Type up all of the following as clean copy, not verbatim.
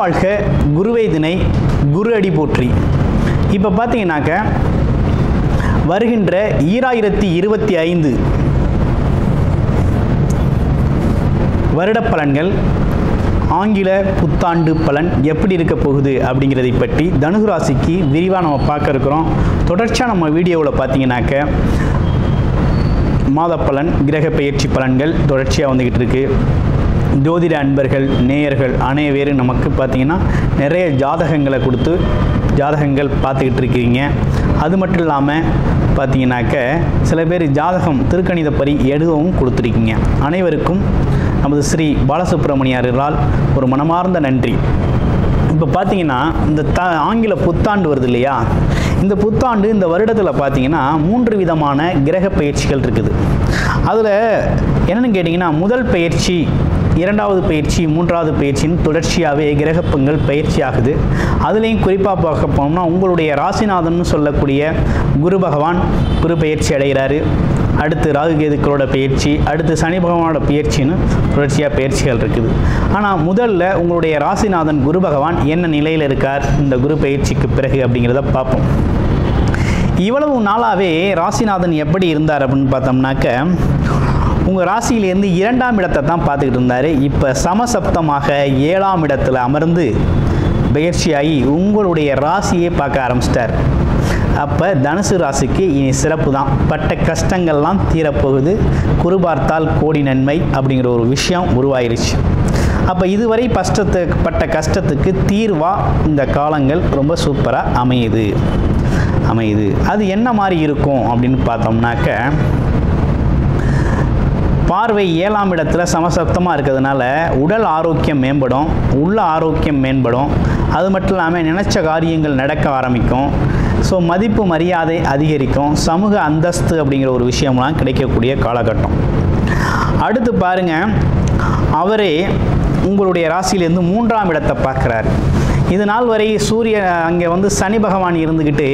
வாழ்க குருவை திணை குரு அடி போற்றி. இப்போ பார்த்தீங்கன்னாக்க வருகின்ற 2025 வருட பலன்கள், ஆங்கில புத்தாண்டு பலன் எப்படி இருக்க போகுது அப்படிங்கிறதை பற்றி தனுசு ராசிக்கு விரிவாக நம்ம பார்க்க இருக்கிறோம். தொடர்ச்சியாக நம்ம வீடியோவில் பார்த்தீங்கன்னாக்க மாத பலன், கிரக பெயர்ச்சி பலன்கள் தொடர்ச்சியாக வந்துக்கிட்டு இருக்கு. ஜோதிட அன்பர்கள், நேயர்கள் அனைவரும் நமக்கு பார்த்தீங்கன்னா நிறைய ஜாதகங்களை கொடுத்து ஜாதகங்கள் பார்த்துக்கிட்டு இருக்கீங்க. அது மட்டும் இல்லாமல் பார்த்தீங்கன்னாக்க சில பேர் ஜாதகம் திருக்கணிதப்படி எழுதவும் கொடுத்துருக்கீங்க. அனைவருக்கும் நமது ஸ்ரீ பாலசுப்ரமணியரால் ஒரு மனமார்ந்த நன்றி. இப்போ பார்த்தீங்கன்னா இந்த ஆங்கில புத்தாண்டு வருது இல்லையா, இந்த புத்தாண்டு இந்த வருடத்தில் பார்த்தீங்கன்னா 3 விதமான கிரக பயிற்சிகள் இருக்குது. அதில் என்னென்னு கேட்டிங்கன்னா, முதல் பயிற்சி, இரண்டாவது பயிற்சி, மூன்றாவது பயிற்சின்னு தொடர்ச்சியாகவே கிரகப்பங்கள் பயிற்சி ஆகுது. அதுலேயும் குறிப்பாக பார்க்க போனோம்னா உங்களுடைய ராசிநாதன் சொல்லக்கூடிய குரு பகவான் குரு பயிற்சி அடைகிறாரு. அடுத்து ராகு கேதுக்களோட பயிற்சி, அடுத்து சனி பகவானோட பயிற்சின்னு தொடர்ச்சியாக பயிற்சிகள் இருக்குது. ஆனால் முதல்ல உங்களுடைய ராசிநாதன் குரு பகவான் என்ன நிலையில் இருக்கார் இந்த குரு பயிற்சிக்கு பிறகு அப்படிங்கிறத பார்ப்போம். இவ்வளவு நாளாகவே ராசிநாதன் எப்படி இருந்தார் அப்படின்னு பார்த்தோம்னாக்க, உங்கள் ராசியிலேருந்து 2ஆம் இடத்தை தான் பார்த்துக்கிட்டு இருந்தார். இப்போ சமசப்தமாக 7ஆம் இடத்துல அமர்ந்து பயிற்சியாகி உங்களுடைய ராசியை பார்க்க ஆரம்பிச்சிட்டார். அப்போ தனுசு ராசிக்கு இனி சிறப்பு தான். பட்ட கஷ்டங்கள்லாம் தீரப்போகுது. குரு பார்த்தால் கோடி நன்மை அப்படிங்கிற ஒரு விஷயம் உருவாயிருச்சு. அப்போ இதுவரை பட்ட கஷ்டத்துக்கு தீர்வாக இந்த காலங்கள் ரொம்ப சூப்பராக அமையுது. அது என்ன மாதிரி இருக்கும் அப்படின்னு பார்த்தோம்னாக்க, பார்வை 7ஆம் இடத்துல சமசப்தமாக இருக்கிறதுனால உடல் ஆரோக்கியம் மேம்படும், உள்ள ஆரோக்கியம் மேம்படும். அது மட்டும் இல்லாமல் நினைச்ச காரியங்கள் நடக்க ஆரம்பிக்கும். ஸோ மதிப்பு மரியாதை அதிகரிக்கும். சமூக அந்தஸ்து அப்படிங்கிற ஒரு விஷயம்லாம் கிடைக்கக்கூடிய காலகட்டம். அடுத்து பாருங்கள், அவரே உங்களுடைய ராசியிலேருந்து 3ஆம் இடத்தை பார்க்குறாரு. இது நாள் வரை அங்கே சனி பகவான் இருந்துக்கிட்டு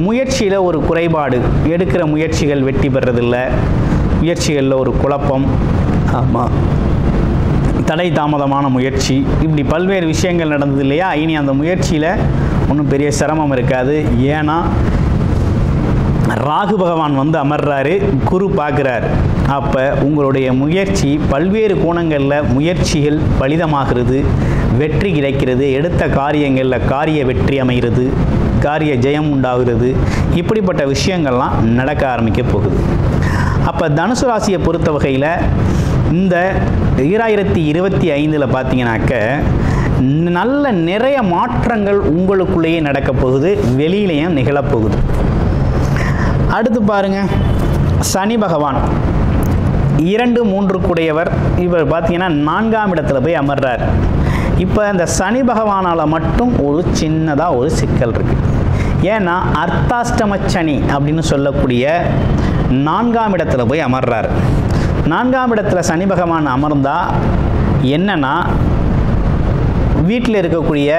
முயற்சியில் ஒரு குறைபாடு, எடுக்கிற முயற்சிகள் வெற்றி பெறதில்லை, முயற்சிகளில் ஒரு குழப்பம், ஆமாம், தடை தாமதமான முயற்சி, இப்படி பல்வேறு விஷயங்கள் நடந்தது இல்லையா. இனி அந்த முயற்சியில் ஒன்றும் பெரிய சிரமம் இருக்காது. ஏன்னா ராகு பகவான் அமர்றாரு, குரு பார்க்குறாரு. அப்போ உங்களுடைய முயற்சி பல்வேறு கோணங்களில் முயற்சிகள் பலிதமாகிறது, வெற்றி கிடைக்கிறது, எடுத்த காரியங்களில் காரிய வெற்றி அமைகிறது, காரிய ஜெயம் உண்டாகிறது. இப்படிப்பட்ட விஷயங்கள்லாம் நடக்க ஆரம்பிக்க போகுது. அப்போ தனுசு ராசியை பொறுத்த வகையில் இந்த 2025 பார்த்தீங்கன்னாக்க நல்ல நிறைய மாற்றங்கள் உங்களுக்குள்ளேயே நடக்க போகுது, வெளியிலையும் நிகழப்போகுது. அடுத்து பாருங்கள், சனி பகவான் 2, 3 கூடையவர். இவர் பார்த்தீங்கன்னா 4ஆம் இடத்துல போய் அமர்றார். இப்போ இந்த சனி பகவானால் மட்டும் ஒரு சின்னதாக ஒரு சிக்கல் இருக்குது. ஏன்னா அர்த்தாஷ்டம சனி அப்படின்னு சொல்லக்கூடிய 4ஆம் இடத்துல போய் அமர்றார். 4ஆம் இடத்துல சனி பகவான் அமர்ந்தால் என்னன்னா, வீட்டில் இருக்கக்கூடிய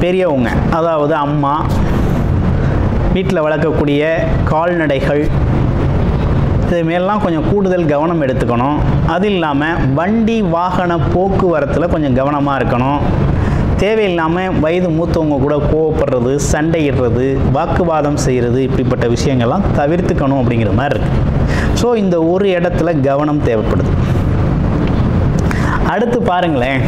பெரியவங்க, அதாவது அம்மா, வீட்டில் வளர்க்கக்கூடிய கால்நடைகள், இதுமாரிலாம் கொஞ்சம் கூடுதல் கவனம் எடுத்துக்கணும். அது இல்லாமல் வண்டி வாகன போக்குவரத்தில் கொஞ்சம் கவனமாக இருக்கணும். தேவையில்லாமல் வயது மூத்தவங்க கூட கோவப்படுறது, சண்டையிடுறது, வாக்குவாதம் செய்கிறது, இப்படிப்பட்ட விஷயங்கள்லாம் தவிர்த்துக்கணும் அப்படிங்கிற மாதிரி இருக்குது. ஸோ இந்த ஒரு இடத்துல கவனம் தேவைப்படுது. அடுத்து பாருங்களேன்,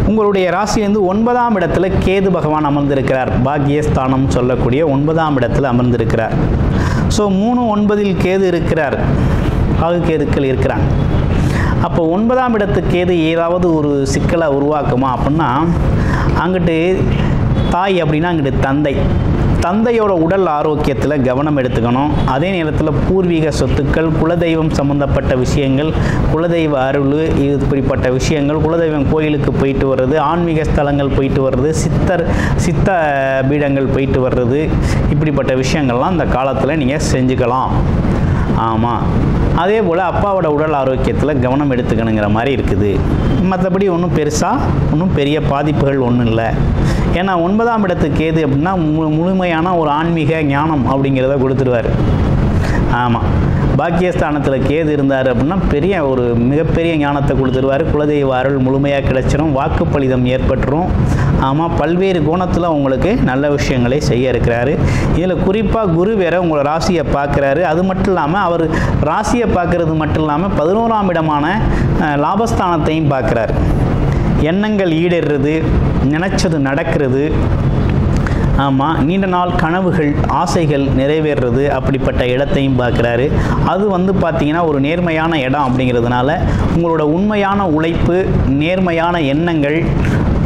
உங்களுடைய ராசியிலேருந்து 9ஆம் இடத்துல கேது பகவான் அமர்ந்திருக்கிறார். பாக்கியஸ்தானம் சொல்லக்கூடிய 9ஆம் இடத்துல அமர்ந்திருக்கிறார். ஸோ 3, 9 கேது இருக்கிறார், ராகு கேதுக்கள் இருக்கிறாங்க. அப்போ 9ஆம் இடத்து கேது ஏதாவது ஒரு சிக்கலை உருவாக்குமா அப்படின்னா, அங்கிட்டு தாய் அப்படின்னா அங்கிட்டு தந்தையோட உடல் ஆரோக்கியத்தில் கவனம் எடுத்துக்கணும். அதே நேரத்தில் பூர்வீக சொத்துக்கள், குலதெய்வம் சம்பந்தப்பட்ட விஷயங்கள், குலதெய்வ அருள், இப்படிப்பட்ட விஷயங்கள், குலதெய்வம் கோயிலுக்கு போயிட்டு வர்றது, ஆன்மீக ஸ்தலங்கள் போயிட்டு வர்றது, சித்த பீடங்கள் போயிட்டு வர்றது, இப்படிப்பட்ட விஷயங்கள்லாம் இந்த காலத்தில் நீங்கள் செஞ்சுக்கலாம். ஆமாம், அதே போல் அப்பாவோட உடல் ஆரோக்கியத்தில் கவனம் எடுத்துக்கணுங்கிற மாதிரி இருக்குது. மற்றபடி ஒன்றும் பெரிய பாதிப்புகள் ஒன்றும் இல்லை. ஏன்னா 9ஆம் இடத்துக்கு கேது அப்படின்னா முழுமையான ஒரு ஆன்மீக ஞானம் அப்படிங்கிறத கொடுத்துருவார். ஆமாம், பாக்கியஸ்தானத்தில் கேது இருந்தார் அப்படின்னா பெரிய ஒரு மிகப்பெரிய ஞானத்தை கொடுத்துருவார். குலதெய்வ அருள் முழுமையாக கிடைச்சிடும், வாக்குப்பளிதம் ஏற்பட்டுரும். ஆமாம், பல்வேறு கோணத்தில் உங்களுக்கு நல்ல விஷயங்களை செய்ய இருக்கிறாரு. இதில் குறிப்பாக குரு வேற உங்களை ராசியை பார்க்குறாரு. அது மட்டும் இல்லாமல் அவர் ராசியை பார்க்குறது மட்டும் இல்லாமல் 11ஆம் இடமான லாபஸ்தானத்தையும் பார்க்குறாரு. எண்ணங்கள் ஈடேறுறது, நினைச்சது நடக்கிறது. ஆமாம், நீண்ட நாள் கனவுகள் ஆசைகள் நிறைவேறுறது, அப்படிப்பட்ட இடத்தையும் பார்க்குறாரு. அது பார்த்திங்கன்னா ஒரு நேர்மையான இடம் அப்படிங்கிறதுனால உங்களோட உண்மையான உழைப்பு, நேர்மையான எண்ணங்கள்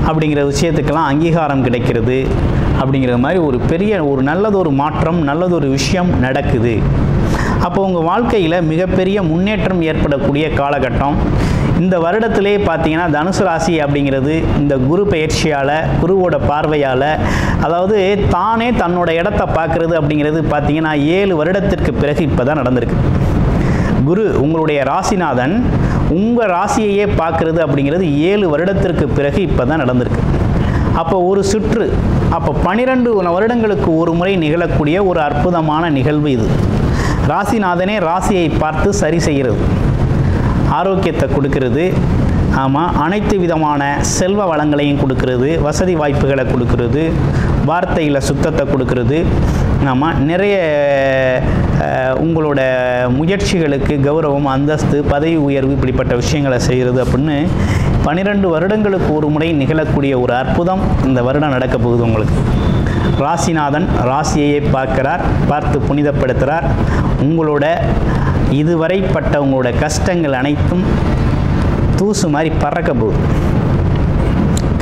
அப்படிங்கிற விஷயத்துக்கெல்லாம் அங்கீகாரம் கிடைக்கிறது. அப்படிங்கிற மாதிரி ஒரு பெரிய ஒரு நல்லதொரு மாற்றம், நல்லதொரு விஷயம் நடக்குது. அப்போ உங்கள் வாழ்க்கையில் மிகப்பெரிய முன்னேற்றம் ஏற்படக்கூடிய காலகட்டம் இந்த வருடத்திலே பார்த்தீங்கன்னா தனுசு ராசி அப்படிங்கிறது இந்த குரு பயிற்சியால், குருவோட பார்வையால், அதாவது தானே தன்னோட இடத்த பார்க்குறது அப்படிங்கிறது பார்த்தீங்கன்னா 7 வருடத்திற்கு பிறகு இப்போ தான் நடந்திருக்கு. குரு உங்களுடைய ராசிநாதன் உங்கள் ராசியையே பார்க்குறது அப்படிங்கிறது 7 வருடத்திற்கு பிறகு இப்போ தான் நடந்திருக்கு. அப்போ ஒரு சுற்று, அப்போ 12 வருடங்களுக்கு ஒரு முறை நிகழக்கூடிய ஒரு அற்புதமான நிகழ்வு இது. ராசிநாதனே ராசியை பார்த்து சரி செய்கிறது, ஆரோக்கியத்தை கொடுக்கிறது. ஆமாம், அனைத்து விதமான செல்வ வளங்களையும் கொடுக்கிறது, வசதி வாய்ப்புகளை கொடுக்கிறது, வார்த்தையில் சுத்தத்தை கொடுக்கிறது. ஆமாம், நிறைய உங்களோட முயற்சிகளுக்கு கௌரவம், அந்தஸ்து, பதவி உயர்வு இப்படிப்பட்ட விஷயங்களை செய்கிறது அப்படின்னு 12 வருடங்களுக்கு ஒரு முறை நிகழக்கூடிய ஒரு அற்புதம் இந்த வருடம் நடக்க போகுது உங்களுக்கு. ராசிநாதன் ராசியையே பார்க்கிறார், பார்த்து புனிதப்படுத்துகிறார். உங்களோட இதுவரைப்பட்ட உங்களோட கஷ்டங்கள் அனைத்தும் தூசு மாதிரி பறக்க போகுது.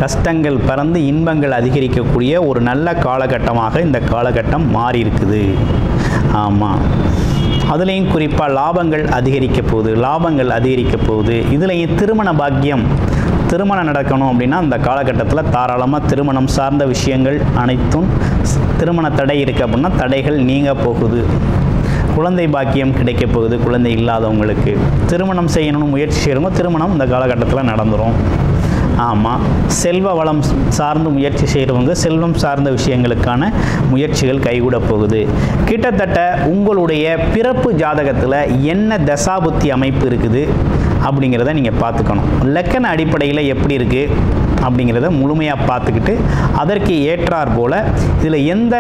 கஷ்டங்கள் பறந்து இன்பங்கள் அதிகரிக்கக்கூடிய ஒரு நல்ல காலகட்டமாக இந்த காலகட்டம் மாறி இருக்குது. ஆமாம், அதுலேயும் குறிப்பாக லாபங்கள் அதிகரிக்க போகுது. இதுலேயும் திருமண பாக்கியம், திருமணம் நடக்கணும் அப்படின்னா அந்த காலகட்டத்தில் தாராளமாக திருமணம் சார்ந்த விஷயங்கள் அனைத்தும், திருமண தடை இருக்குது அப்படின்னா தடைகள் நீங்க போகுது. குழந்தை பாக்கியம் கிடைக்க போகுது. குழந்தை இல்லாதவங்களுக்கு திருமணம் செய்யணும்னு முயற்சி செய்கிறவங்க திருமணம் இந்த காலகட்டத்தில் நடந்துடும். ஆமாம், செல்வ வளம் சார்ந்து முயற்சி செய்கிறவங்க செல்வம் சார்ந்த விஷயங்களுக்கான முயற்சிகள் கைகூட போகுது. கிட்டத்தட்ட உங்களுடைய பிறப்பு ஜாதகத்தில் என்ன தசாபுத்தி அமைப்பு இருக்குது அப்படிங்கிறத நீங்கள் பார்த்துக்கணும். லக்கண அடிப்படையில் எப்படி இருக்குது அப்படிங்கிறத முழுமையாக பார்த்துக்கிட்டு அதற்கு ஏற்றார் போல் இதில் எந்த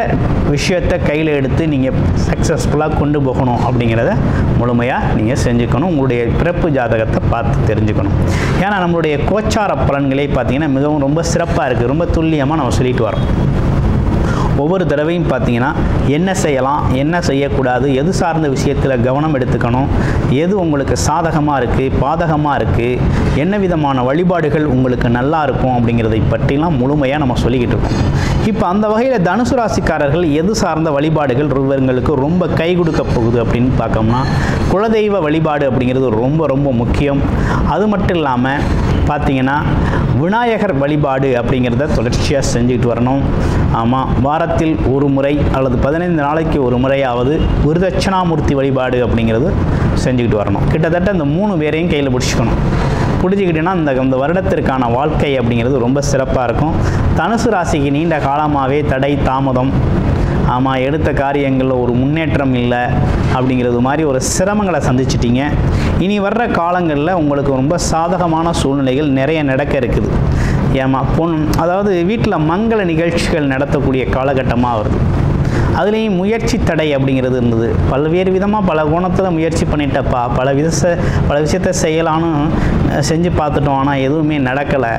விஷயத்தை கையில் எடுத்து நீங்கள் சக்ஸஸ்ஃபுல்லாக கொண்டு போகணும் அப்படிங்கிறத முழுமையாக நீங்கள் செஞ்சுக்கணும். உங்களுடைய பிறப்பு ஜாதகத்தை பார்த்து தெரிஞ்சுக்கணும். ஏன்னா நம்மளுடைய கோச்சார பலன்களே பார்த்திங்கன்னா மிகவும் ரொம்ப சிறப்பாக இருக்குது, ரொம்ப துல்லியமாக நம்ம சொல்லிட்டு வரோம். ஒவ்வொரு தடவையும் பார்த்தீங்கன்னா என்ன செய்யலாம், என்ன செய்யக்கூடாது, எது சார்ந்த விஷயத்தில் கவனம் எடுத்துக்கணும், எது உங்களுக்கு சாதகமாக இருக்குது, பாதகமாக இருக்குது, என்ன விதமான வழிபாடுகள் உங்களுக்கு நல்லா இருக்கும் அப்படிங்கிறதை பற்றிலாம் முழுமையாக நம்ம சொல்லிக்கிட்டு இருக்கோம். இப்போ அந்த வகையில் தனுசு ராசிக்காரர்கள் எது சார்ந்த வழிபாடுகள் இவங்களுக்கு ரொம்ப கை கொடுக்க போகுது அப்படின்னு பார்க்கோம்னா குலதெய்வ வழிபாடு அப்படிங்கிறது ரொம்ப ரொம்ப முக்கியம். அது மட்டும் இல்லாமல் பார்த்தீங்கன்னா விநாயகர் வழிபாடு அப்படிங்கிறத தொடர்ச்சியாக செஞ்சுக்கிட்டு வரணும். ஆமாம், வாரத்தில் ஒரு முறை அல்லது 15 நாளைக்கு ஒரு முறையாவது விருதட்சணாமூர்த்தி வழிபாடு அப்படிங்கிறது செஞ்சுக்கிட்டு வரணும். கிட்டத்தட்ட இந்த 3 பேரையும் கையில் பிடிச்சிக்கிட்டேன்னா இந்த வருடத்திற்கான வாழ்க்கை அப்படிங்கிறது ரொம்ப சிறப்பாக இருக்கும். தனுசு ராசிக்கு நீண்ட காலமாகவே தடை தாமதம், ஆமாம், எடுத்த காரியங்களில் ஒரு முன்னேற்றம் இல்லை அப்படிங்கிறது மாதிரி ஒரு சிரமங்களை சந்திச்சிட்டிங்க. இனி வர்ற காலங்களில் உங்களுக்கு ரொம்ப சாதகமான சூழ்நிலைகள் நிறைய நடக்க இருக்குது. ஏமா அதாவது வீட்டில் மங்கள நிகழ்ச்சிகள் நடத்தக்கூடிய காலகட்டமாக வருது. அதுலேயும் முயற்சி தடை அப்படிங்கிறது இருந்தது. பல்வேறு விதமாக பல கோணத்தில் முயற்சி பண்ணிட்டப்பா, பல விஷயத்தை செய்யலான்னு செஞ்சு பார்த்துட்டோம், ஆனால் எதுவுமே நடக்கலை,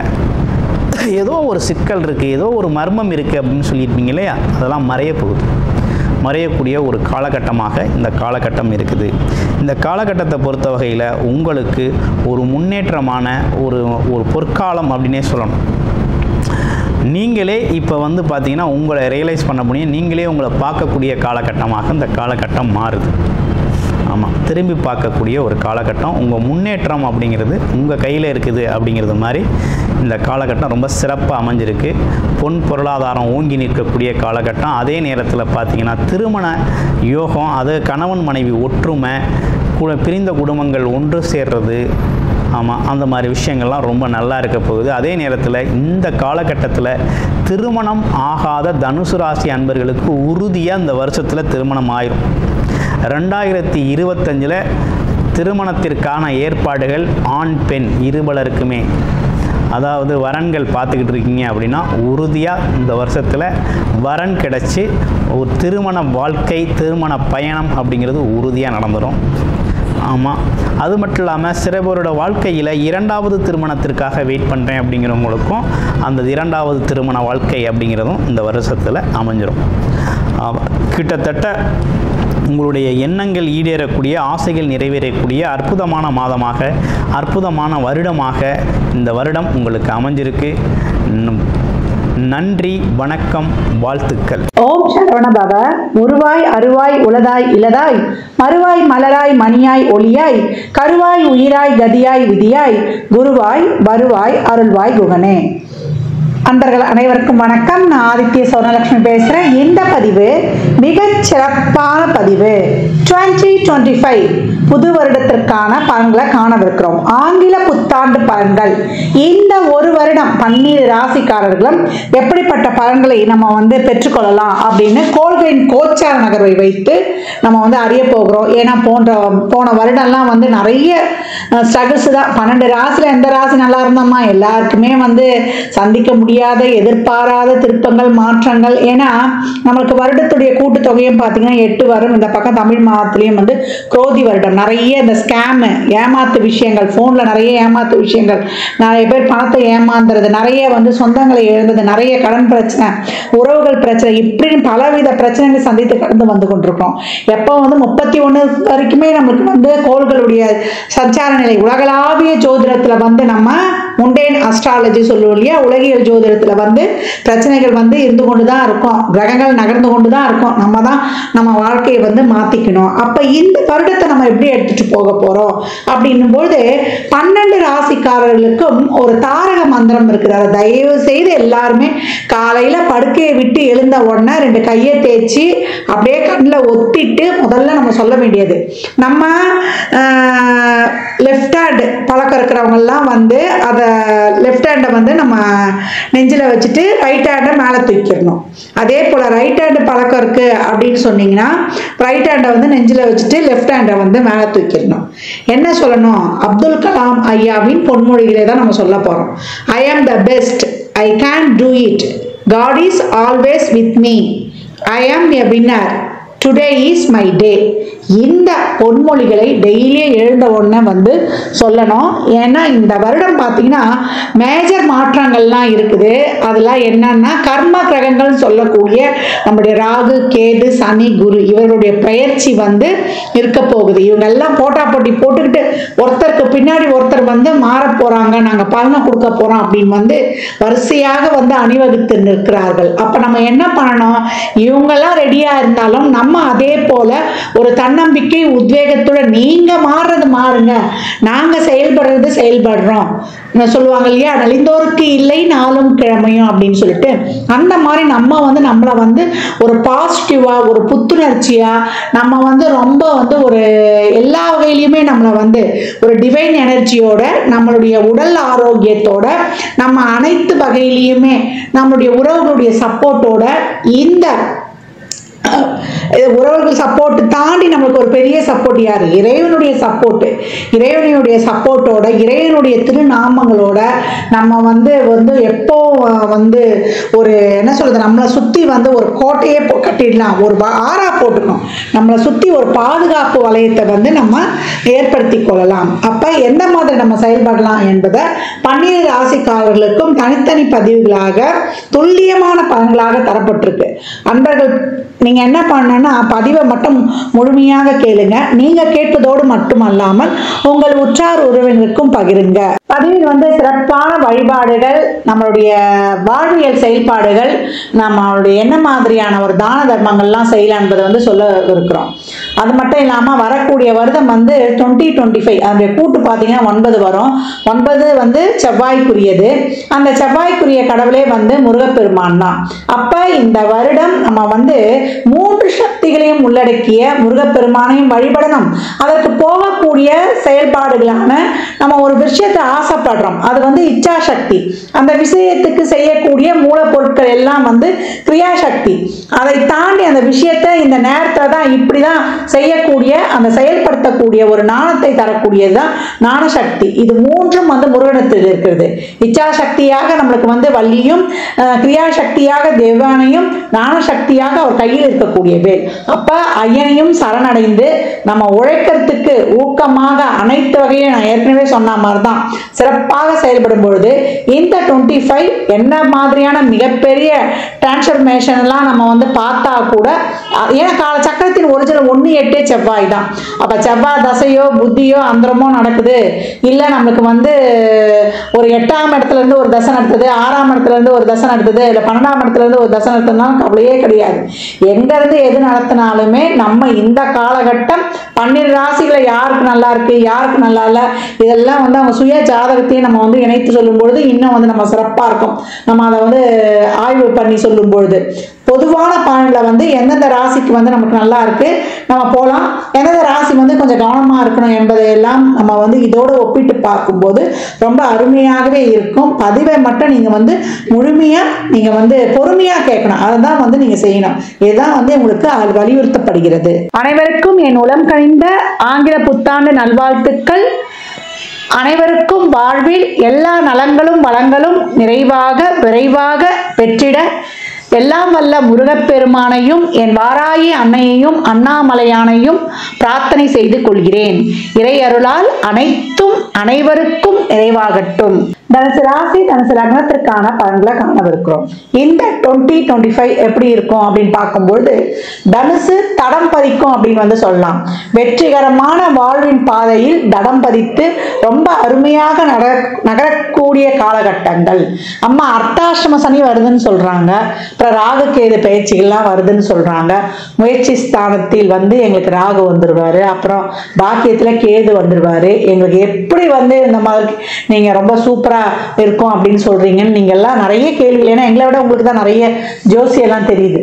ஏதோ ஒரு சிக்கல் இருக்குது, ஏதோ ஒரு மர்மம் இருக்குது அப்படின்னு சொல்லியிருப்பீங்க இல்லையா, அதெல்லாம் மறையக்கூடிய ஒரு காலகட்டமாக இந்த காலகட்டம் இருக்குது. இந்த காலகட்டத்தை பொறுத்த வகையில் உங்களுக்கு ஒரு முன்னேற்றமான ஒரு பொற்காலம் அப்படின்னே சொல்லணும். நீங்களே இப்போ பார்த்தீங்கன்னா உங்களை ரியலைஸ் பண்ண முடியும், நீங்களே உங்களை பார்க்கக்கூடிய காலகட்டமாக இந்த காலகட்டம் மாறுது. ஆமாம், திரும்பி பார்க்கக்கூடிய ஒரு காலகட்டம். உங்கள் முன்னேற்றம் அப்படிங்கிறது உங்கள் கையில் இருக்குது அப்படிங்கிறது மாதிரி இந்த காலகட்டம் ரொம்ப சிறப்பாக அமைஞ்சிருக்கு. பொன் பொருளாதாரம் ஓங்கி நிற்கக்கூடிய காலகட்டம். அதே நேரத்தில் பார்த்திங்கன்னா திருமண யோகம், அது கணவன் மனைவி ஒற்றுமை, பிரிந்த குடும்பங்கள் ஒன்று சேர்றது, ஆமாம், அந்த மாதிரி விஷயங்கள்லாம் ரொம்ப நல்லா இருக்க போகுது. அதே நேரத்தில் இந்த காலகட்டத்தில் திருமணம் ஆகாத தனுசு ராசி அன்பர்களுக்கு உறுதியாக இந்த வருஷத்தில் திருமணம் ஆயிரும். 2025 திருமணத்திற்கான ஏற்பாடுகள் ஆண் பெண் இருபலருக்குமே, அதாவது வரன்கள் பார்த்துக்கிட்டு இருக்கீங்க அப்படின்னா உறுதியாக இந்த வருஷத்தில் வரன் கிடச்சி ஒரு திருமண வாழ்க்கை, திருமண பயணம் அப்படிங்கிறது உறுதியாக நடந்துடும். ஆமாம், அது மட்டும் இல்லாமல் சில பேரோட வாழ்க்கையில் 2வது திருமணத்திற்காக வெயிட் பண்ணுறேன் அப்படிங்கிறவங்களுக்கும் அந்த 2வது திருமண வாழ்க்கை அப்படிங்கிறதும் இந்த வருஷத்தில் அமைஞ்சிடும். கிட்டத்தட்ட உங்களுடைய எண்ணங்கள் ஈடேறக்கூடிய, ஆசைகள் நிறைவேறக்கூடிய அற்புதமான மாதமாக, அற்புதமான வருடமாக இந்த வருடம் உங்களுக்கு அமைஞ்சிருக்கு. நன்றி, வணக்கம், வாழ்த்துக்கள். ஓம் சரவண பவ. உருவாய் அருவாய் உளதாய் இலதாய் மறுவாய் மலராய் மணியாய் ஒளியாய் கருவாய் உயிராய் கதியாய் விதியாய் குருவாய் வருவாய் அருள்வாய் குகனே. அன்பர்கள் அனைவருக்கும் வணக்கம். நான் ஆதித்ய சௌர்ணலட்சுமி பேசுகிறேன். இந்த பதிவு மிகச் சிறப்பான பதிவு. 2025 புது வருடத்திற்கான பலன்களை காணவிருக்கிறோம். ஆங்கில புத்தாண்டு பலன்கள். இந்த ஒரு வருடம் 12 ராசிக்காரர்களும் எப்படிப்பட்ட பலன்களை நம்ம பெற்றுக்கொள்ளலாம் அப்படின்னு கோள்களின் கோச்சார நகர்வை வைத்து நம்ம அறிய போகிறோம். ஏன்னா போன வருடம்லாம் நிறைய ஸ்ட்ரகிள்ஸ் தான். 12 ராசியில் எந்த ராசி நல்லா இருந்தோமா, எல்லாருக்குமே சந்திக்க முடியாத எதிர்பாராத திருப்பங்கள், மாற்றங்கள். ஏன்னா நம்மளுக்கு வருடத்துடைய கூட்டுத்தொகையும் பார்த்தீங்கன்னா 8 வரும். இந்த பக்கம் தமிழ் மாதத்திலையும் குரோதி வருடம். நிறைய இந்த ஸ்கேம், ஏமாத்து விஷயங்கள், போன்ல நிறைய ஏமாத்து விஷயங்கள், நிறைய பேர் பணத்தை ஏமாந்துறது, நிறைய சொந்தங்களை இழந்தது, நிறைய கடன் பிரச்சனை, உறவுகள் பிரச்சனை, இப்படி பலவித பிரச்சனைகளை சந்தித்து கடந்து வந்து கொண்டிருக்கோம். எப்போ 31 வரைக்குமே நம்மளுக்கு கோள்களுடைய சஞ்சார நிலை, உலகளாவிய ஜோதிடத்துல நம்ம முண்டேன் அஸ்ட்ராலஜி சொல்லுவோம் இல்லையா, உலகியல் ஜோதிடத்துல பிரச்சனைகள் இருந்து கொண்டுதான் இருக்கும், கிரகங்கள் நகர்ந்து கொண்டுதான் இருக்கும். நம்ம தான் நம்ம வாழ்க்கையை மாத்திக்கணும். அப்ப இந்த வருடத்தை நம்ம எப்படி எடுத்துட்டு போக போறோம் அப்படின்னும் போது 12 ராசிக்காரர்களுக்கும் ஒரு தாரக மந்திரம் இருக்குது. அதை தயவு செய்து எல்லாருமே காலையில படுக்கையை விட்டு எழுந்த உடனே 2 கையை தேய்ச்சி அப்படியே கண்ணில் ஒத்திட்டு முதல்ல நம்ம சொல்ல வேண்டியது, நம்ம லெஃப்ட் ஹேண்ட் பழக்கம் இருக்கிறவங்க எல்லாம் அதை லெஃப்ட் ஹேண்டை நம்ம நெஞ்சில் வச்சுட்டு ரைட் ஹேண்டை மேலே தூக்கிடணும். அதே போல ரைட் ஹேண்டு பழக்கம் இருக்கு அப்படின்னு சொன்னீங்கன்னா ரைட் ஹேண்டை நெஞ்சில் வச்சுட்டு லெஃப்ட் ஹேண்டை மேலே தூக்கிடணும். என்ன சொல்லணும்? அப்துல் கலாம் ஐயாவின் பொன்மொழிகளை தான் நம்ம சொல்ல போறோம். I am the best, I can do it, God is always with me, I am a winner, today is my day. இந்த பொன்மொழிகளை டெய்லியே எழுந்த உடனே சொல்லணும். ஏன்னா இந்த வருடம் பார்த்தீங்கன்னா மேஜர் மாற்றங்கள்லாம் இருக்குது. அதெல்லாம் என்னன்னா கர்ம கிரகங்கள் சொல்லக்கூடிய நம்முடைய ராகு, கேது, சனி, குரு இவருடைய பயிற்சி இருக்க போகுது. இவங்க எல்லாம் போட்டா போட்டி போட்டுக்கிட்டு ஒருத்தருக்கு பின்னாடி ஒருத்தர் மாற போறாங்க, நாங்க பலனை கொடுக்க போறோம் அப்படின்னு வரிசையாக அணிவகுத்து நிற்கிறார்கள். அப்ப நம்ம என்ன பண்ணணும்? இவங்கெல்லாம் ரெடியா இருந்தாலும் நம்ம அதே போல ஒரு தன்னம்பிக்கை, உத்வேகத்துடன் நீங்க மாறுறது மாறுங்க, நாங்க செயல்படுறது செயல்படுறோம் சொல்லுவாங்க இல்லையா, நலிந்தோருக்கு இல்லை நாளும் கிழமையும் அப்படின்னு சொல்லிட்டு, அந்த மாதிரி நம்ம நம்மளை ஒரு பாசிட்டிவா, ஒரு புத்துணர்ச்சியா, நம்ம ரொம்ப ஒரு எல்லா வகையிலுமே நம்மளை ஒரு டிவைன் எனர்ஜியோட, நம்மளுடைய உடல் ஆரோக்கியத்தோட, நம்ம அனைத்து வகையிலையுமே நம்மளுடைய உறவுகளுடைய சப்போர்ட்டோட, இந்த உறவுகள் சப்போர்ட் தாண்டி நம்மளுக்கு ஒரு பெரிய சப்போர்ட் யாரு? இறைவனுடைய சப்போர்ட். இறைவனுடைய சப்போர்ட்டோட, இறைவனுடைய திருநாமங்களோட நம்ம எப்போ ஒரு என்ன சொல்றது, நம்மளை சுத்தி ஒரு கோட்டையே கட்டிடலாம், ஒரு ஆறா போட்டுக்கணும், நம்மளை சுத்தி ஒரு பாதுகாப்பு வளையத்தை நம்ம ஏற்படுத்தி கொள்ளலாம். அப்ப எந்த மாதிரி நம்ம செயல்படலாம் என்பதை 12 ராசிக்காரர்களுக்கும் தனித்தனி பதிவுகளாக துல்லியமான பலன்களாக தரப்பட்டிருக்கு. அன்பர்கள் நீங்க என்ன பண்ணணும்னா பதிவை மட்டும் முழுமையாக கேளுங்க. நீங்க கேட்பதோடு மட்டுமல்லாமல் உங்கள் உற்றார் உறவினருக்கும் பகிருங்க. பதிவில் சிறப்பான வழிபாடுகள், நம்மளுடைய வாழ்வியல் செயல்பாடுகள், நம்மளுடைய என்ன மாதிரியான ஒரு தான தர்மங்கள்லாம் செய்யலாம் என்பதை சொல்ல இருக்கிறோம். அது மட்டும் இல்லாம வரக்கூடிய வருடம் 2025 அதனுடைய கூட்டு பார்த்தீங்கன்னா 9 வரும். 9 செவ்வாய்க்குரியது. அந்த செவ்வாய்க்குரிய கடவுளே முருகப்பெருமான் தான். அப்ப இந்த வருடம் நம்ம 3 சக்திகளையும் உள்ளடக்கிய முருகப்பெருமானையும் வழிபடணும். அதற்கு போகக்கூடிய செயல்பாடுகளான நம்ம ஒரு விஷயத்தை ஆசைப்படுறோம், அது வந்து இச்சா சக்தி. அந்த விஷயத்துக்கு செய்யக்கூடிய மூலப்பொருட்கள் எல்லாம் வந்து கிரியாசக்தி. அதை தாண்டி அந்த விஷயத்தை இந்த நேரத்தில் தான் இப்படிதான் செய்யக்கூடிய அந்த செயல்படுத்தக்கூடிய ஒரு ஞானத்தை தரக்கூடியதுதான் ஞானசக்தி. இது மூன்றும் வந்து முருகனத்தில் இருக்கிறது. இச்சா சக்தியாக நம்மளுக்கு வந்து வள்ளியும், கிரியாசக்தியாக தேவானையும், ஞானசக்தியாக அவர் கையில் இருக்கக்கூடிய வேல். அப்ப ஐயனையும் சரணடைந்து நம்ம உழைக்கிறதுக்கு ஊக்கமாக அனைத்து வகையும் நான் ஏற்கனவே சொன்ன மாதிரி தான் சிறப்பாக செயல்படும் பொழுது இந்த 25 என்ன மாதிரியான மிகப்பெரிய டிரான்ஸ்ஃபர்மேஷன் எல்லாம் நம்ம வந்து பார்த்தா கூட, ஏன்னா கால சக்கரத்தின் ஒரிஜினல் 1-8 செவ்வாய் தான். அப்ப செவ்வாய் தசையோ புத்தியோ அந்தரமோ நடக்குது, இல்ல நம்மளுக்கு வந்து ஒரு 8ஆம் இடத்துல இருந்து ஒரு தசை நடத்துது, 6ஆம் இடத்துல இருந்து ஒரு தசை நடத்துது, இல்ல 12ஆம் இடத்துல இருந்து ஒரு தசை நடத்துனாலும் கவலையே கிடையாது. எங்க இருந்து எது நடத்தினாலுமே நம்ம இந்த காலகட்டம் 12 ராசிகளை யாருக்கு நல்லா இருக்கு, யாருக்கு நல்லா இல்லை, இதெல்லாம் வந்து அவங்க சுய ஜாதகத்தையும் நம்ம வந்து இணைத்து சொல்லும் பொழுது இன்னும் வந்து நம்ம சிறப்பா இருக்கும். நம்ம அதை வந்து ஆய்வு பண்ணி சொல்லும் பொழுது பொதுவான பலன்ல வந்து எந்தெந்த ராசிக்கு வந்து நமக்கு நல்லா இருக்கு நம்ம போகலாம், எந்தெந்த ராசி வந்து கொஞ்சம் கவனமா இருக்கணும் என்பதையெல்லாம் நம்ம வந்து இதோட ஒப்பிட்டு பார்க்கும்போது ரொம்ப அருமையாகவே இருக்கும். பதிவை மட்டும் நீங்க வந்து முழுமையா நீங்க வந்து பொறுமையா கேட்கணும், அதுதான் வந்து நீங்க செய்யணும். இதுதான் வந்து உங்களுக்கு வலியுறுத்தப்படுகிறது. அனைவருக்கும் என் உளம் கனிந்த ஆங்கில புத்தாண்டு நல்வாழ்த்துக்கள். அனைவருக்கும் வாழ்வில் எல்லா நலங்களும் வளங்களும் நிறைவாக விரைவாக பெற்றிட எல்லாம் வல்ல முருகப்பெருமானையும் என் வாராகி அன்னையையும் அண்ணாமலையானையும் பிரார்த்தனை செய்து கொள்கிறேன். இறை அருளால் அனைத்தும் அனைவருக்கும் நிறைவாகட்டும். தனுசு ராசி தனுசு லக்னத்திற்கான பலன்களை காணவிருக்கிறோம். இந்த 2025 எப்படி இருக்கும் அப்படின்னு பார்க்கும்போது தனுசு தடம் பதிக்கும் அப்படின்னு வந்து சொல்லலாம். வெற்றிகரமான வாழ்வின் பாதையில் தடம் பதித்து ரொம்ப அருமையாக நகரக்கூடிய காலகட்டங்கள். அம்மா அர்த்தாஷ்டம சனி வருதுன்னு சொல்றாங்க, அப்புறம் ராகு கேது பயிற்சிகள்லாம் வருதுன்னு சொல்றாங்க. முயற்சி ஸ்தானத்தில் வந்து எங்களுக்கு ராகு வந்துருவாரு, அப்புறம் பாக்கியத்துல கேது வந்துருவாரு. எங்களுக்கு எப்படி வந்து இந்த மாதிரி நீங்க ரொம்ப சூப்பரா இருக்கும் அப்படின்னு சொல்றீங்கன்னு நீங்க எல்லாம் நிறைய கேள்விகள், ஏன்னா எங்களை விட உங்களுக்கு தான் நிறைய ஜோசியெல்லாம் தெரியுது,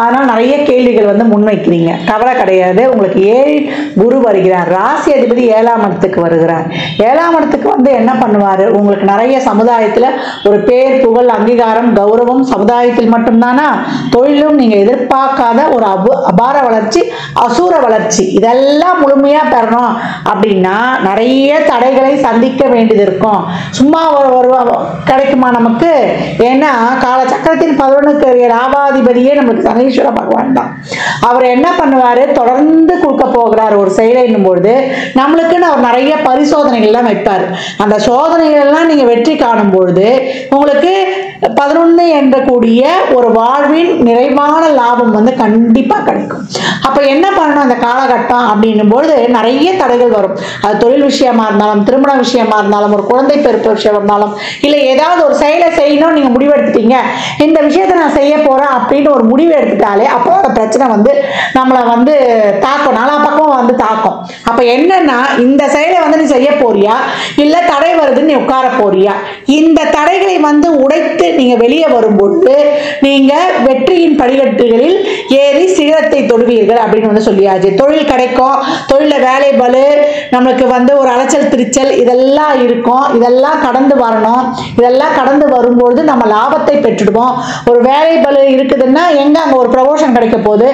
அதனால நிறைய கேள்விகள் வந்து முன்வைக்கிறீங்க. கவலை கிடையாது. உங்களுக்கு 7 குரு வருகிறார், ராசி அதிபதி 7ஆம் இடத்துக்கு வருகிறார். 7ஆம் இடத்துக்கு வந்து என்ன பண்ணுவாரு, உங்களுக்கு நிறைய சமுதாயத்துல ஒரு பேர் புகழ் அங்கீகாரம் கௌரவம் சமுதாயத்தில் மட்டும்தானா, தொழிலும் நீங்க எதிர்பார்க்காத ஒரு அபார வளர்ச்சி அசூர வளர்ச்சி இதெல்லாம் முழுமையா பெறணும் அப்படின்னா நிறைய தடைகளை சந்திக்க வேண்டியது இருக்கும். சும்மா கிடைக்குமா நமக்கு? ஏன்னா கால சக்கரத்தின் 11க்கு லாபாதிபதியே நமக்கு சனீஸ்வர பகவான் தான். அவர் என்ன பண்ணுவாரு, தொடர்ந்து கொடுக்க போகிறார் ஒரு செயலை பொழுது நம்மளுக்குன்னு அவர் நிறைய பரிசோதனைகள் எல்லாம் வைப்பார். அந்த சோதனைகள் எல்லாம் நீங்க வெற்றி காணும் பொழுது உங்களுக்கு 11 என்ற கூடிய ஒரு வாழ்வின் நிறைவான லாபம் வந்து கண்டிப்பா கிடைக்கும். அப்ப என்ன பண்ணணும் அந்த காலகட்டம் அப்படின்னும் பொழுது நிறைய தடைகள் வரும். அது தொழில் விஷயமா இருந்தாலும், திருமண விஷயமா இருந்தாலும், ஒரு குழந்தை பிறப்பு விஷயம் இருந்தாலும், இல்ல ஏதாவது ஒரு செயலை செய்யணும் நீங்க முடிவு எடுத்துட்டீங்க, இந்த விஷயத்தை நான் செய்ய போறேன் அப்படின்னு ஒரு முடிவு எடுத்துட்டாலே அப்போ அந்த பிரச்சனை வந்து நம்மளை வந்து தாக்கும், நாலா பக்கம் வந்து தாக்கும். அப்ப என்னன்னா இந்த செயலை வந்து நீ செய்ய போறியா, இல்ல தடை வருதுன்னு நீ உட்கார போறியா, இந்த தடைகளை வந்து உடைத்து நீங்க வெளியே வரும்போது நீங்க வெற்றியின் படிக்கட்டுகளில் ஏறி சிகரத்தை தொடுவீர்கள் அப்படின்னு வந்து சொல்லியாச்சு. தொழில் கிடைக்கும், தொழில வேலை பலு நம்மளுக்கு வந்து ஒரு அலைச்சல் திருச்சல் இதெல்லாம் இருக்கும். இதெல்லாம் கடந்து வரணும். இதெல்லாம் கடந்து வரும்போது நம்ம லாபத்தை பெற்றுடுவோம். ஒரு வேலை பலு இருக்குதுன்னா எங்க அங்க ஒரு ப்ரமோஷன் கிடைக்க போகுது,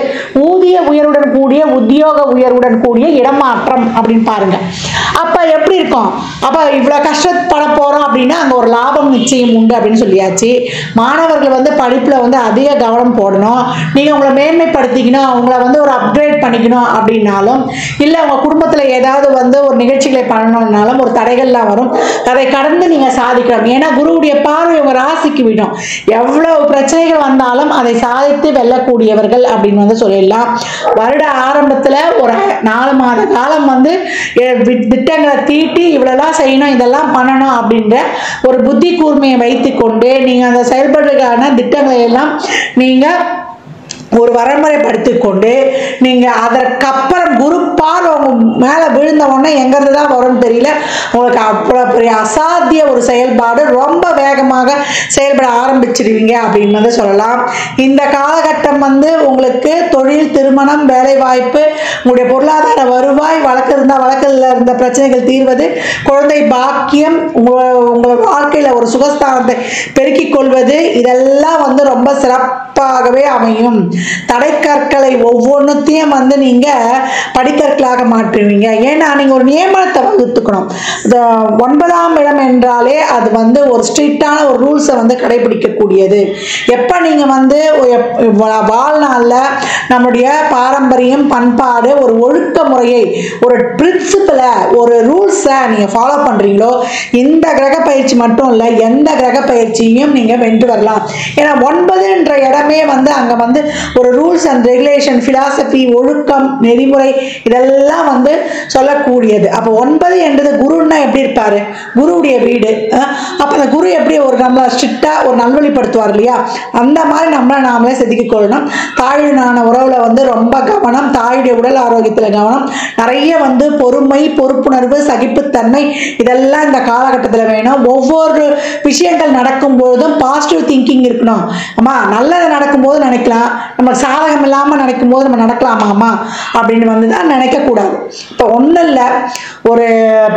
ஊதிய உயர்வுடன் கூடிய உத்தியோக உயர்வுடன் கூடிய இடமாற்றம் அப்படின்னு பாருங்க. அப்ப எப்படி இருக்கும், அப்ப இவ்வளவு கஷ்டப்பட போறோம் அப்படின்னா அங்க ஒரு லாபம் நிச்சயம் உண்டு அப்படின்னு சொல்லியாச்சு. மாணவர்கள் வந்து படிப்புல வந்து அதிக கவனம் போடணும். நீங்க உங்களை மேன்மைப்படுத்திக்கணும், அவங்கள வந்து ஒரு அப்கிரேட் பண்ணிக்கணும் அப்படின்னாலும், இல்ல உங்க குடும்பத்துல ஏதாவது வந்து ஒரு நிகழ்ச்சிகளை பண்ணணும்னாலும் ஒரு தடைகள்லாம் வரும். அதை கடந்து நீங்க சாதிக்கணும். ஏன்னா குருவுடைய பார்வை உங்க ராசிக்கு விடும். எவ்வளவு பிரச்சனைகள் வந்தாலும் அதை சாதித்து வெல்லக்கூடியவர்கள் அப்படின்னு வந்து சொல்லிடலாம். வருட ஆரம்பத்துல ஒரு 4 மாத காலம் வந்து திட்டங்களை தீட்டி இவ்வளவுதான் செய்யணும், இதெல்லாம் பண்ணணும் அப்படின்ற ஒரு புத்தி கூர்மையை வைத்துக் கொண்டு நீங்க அந்த செயல்பாடுகளுக்கான திட்டங்களை எல்லாம் நீங்க ஒரு வரமுறைப்படுத்தி கொண்டு நீங்கள் அதற்கப்புறம் குரு பார்வை உங்க மேலே விழுந்த உடனே எங்கிறது தான் வரும்னு தெரியல, உங்களுக்கு அவ்வளோ பெரிய அசாத்திய ஒரு செயல்பாடு ரொம்ப வேகமாக செயல்பட ஆரம்பிச்சிருவீங்க அப்படின்னு வந்து சொல்லலாம். இந்த காலகட்டம் வந்து உங்களுக்கு தொழில், திருமணம், வேலைவாய்ப்பு, உங்களுடைய பொருளாதார வருவாய், வழக்கு இருந்தால் வழக்கில் இருந்த பிரச்சனைகள் தீர்வது, குழந்தை பாக்கியம், உங்களோட வாழ்க்கையில் ஒரு சுகஸ்தானத்தை பெருக்கிக் கொள்வது, இதெல்லாம் வந்து ரொம்ப சிறப்பாகவே அமையும். தடைக்கற்களை ஒவ்வொன்றுத்தையும் வந்து நீங்கள் படிக்கற்களாக மாற்றுவீங்க. ஏன்னா நீங்கள் ஒரு நியமனத்தை வகுத்துக்கணும். 9ஆம் இடம் என்றாலே அது வந்து ஒரு ஸ்ட்ரிக்டான ஒரு ரூல்ஸை வந்து கடைபிடிக்கக்கூடியது. எப்போ நீங்கள் வந்து வாழ்நாளில் நம்முடைய பாரம்பரியம், பண்பாடு, ஒரு ஒழுக்க முறையை, ஒரு பிரின்சிபலை, ஒரு ரூல்ஸை நீங்கள் ஃபாலோ பண்ணுறீங்களோ, இந்த கிரக பயிற்சி மட்டும் இல்லை, எந்த கிரக பயிற்சியும் நீங்கள் வென்று வரலாம். ஏன்னா 9ன்ற இடமே வந்து அங்கே வந்து ஒரு ரூல்ஸ் அண்ட் ரெகுலேஷன், பிலாசபி, ஒழுக்கம், நெறிமுறை, இதெல்லாம் வந்து சொல்லக்கூடியது. அப்போ 9 என்றது குருன்னா எப்படி இருப்பாரு? குருவுடைய வீடு. அப்போ அந்த குரு எப்படி ஒரு நம்மளை ஸ்ட்ரிக்டாக ஒரு நல்வழிப்படுத்துவார் இல்லையா? அந்த மாதிரி நம்மளை நாமளே செதுக்கிக் கொள்ளணும். தாயுடனான உறவுல வந்து ரொம்ப கவனம், தாயுடைய உடல் ஆரோக்கியத்தில் கவனம், நிறைய வந்து பொறுமை, பொறுப்புணர்வு, சகிப்புத்தன்மை, இதெல்லாம் இந்த காலகட்டத்தில் வேணும். ஒவ்வொரு விஷயங்கள் நடக்கும்போதும் பாசிட்டிவ் திங்கிங் இருக்கணும். அம்மா நல்லது நடக்கும்போது நினைக்கலாம், நம்ம சாதகம் இல்லாமல் நினைக்கும் போது நம்ம நடக்கலாமாம்மா அப்படின்னு வந்து தான் நினைக்கக்கூடாது. இப்போ ஒன்றும் இல்லை, ஒரு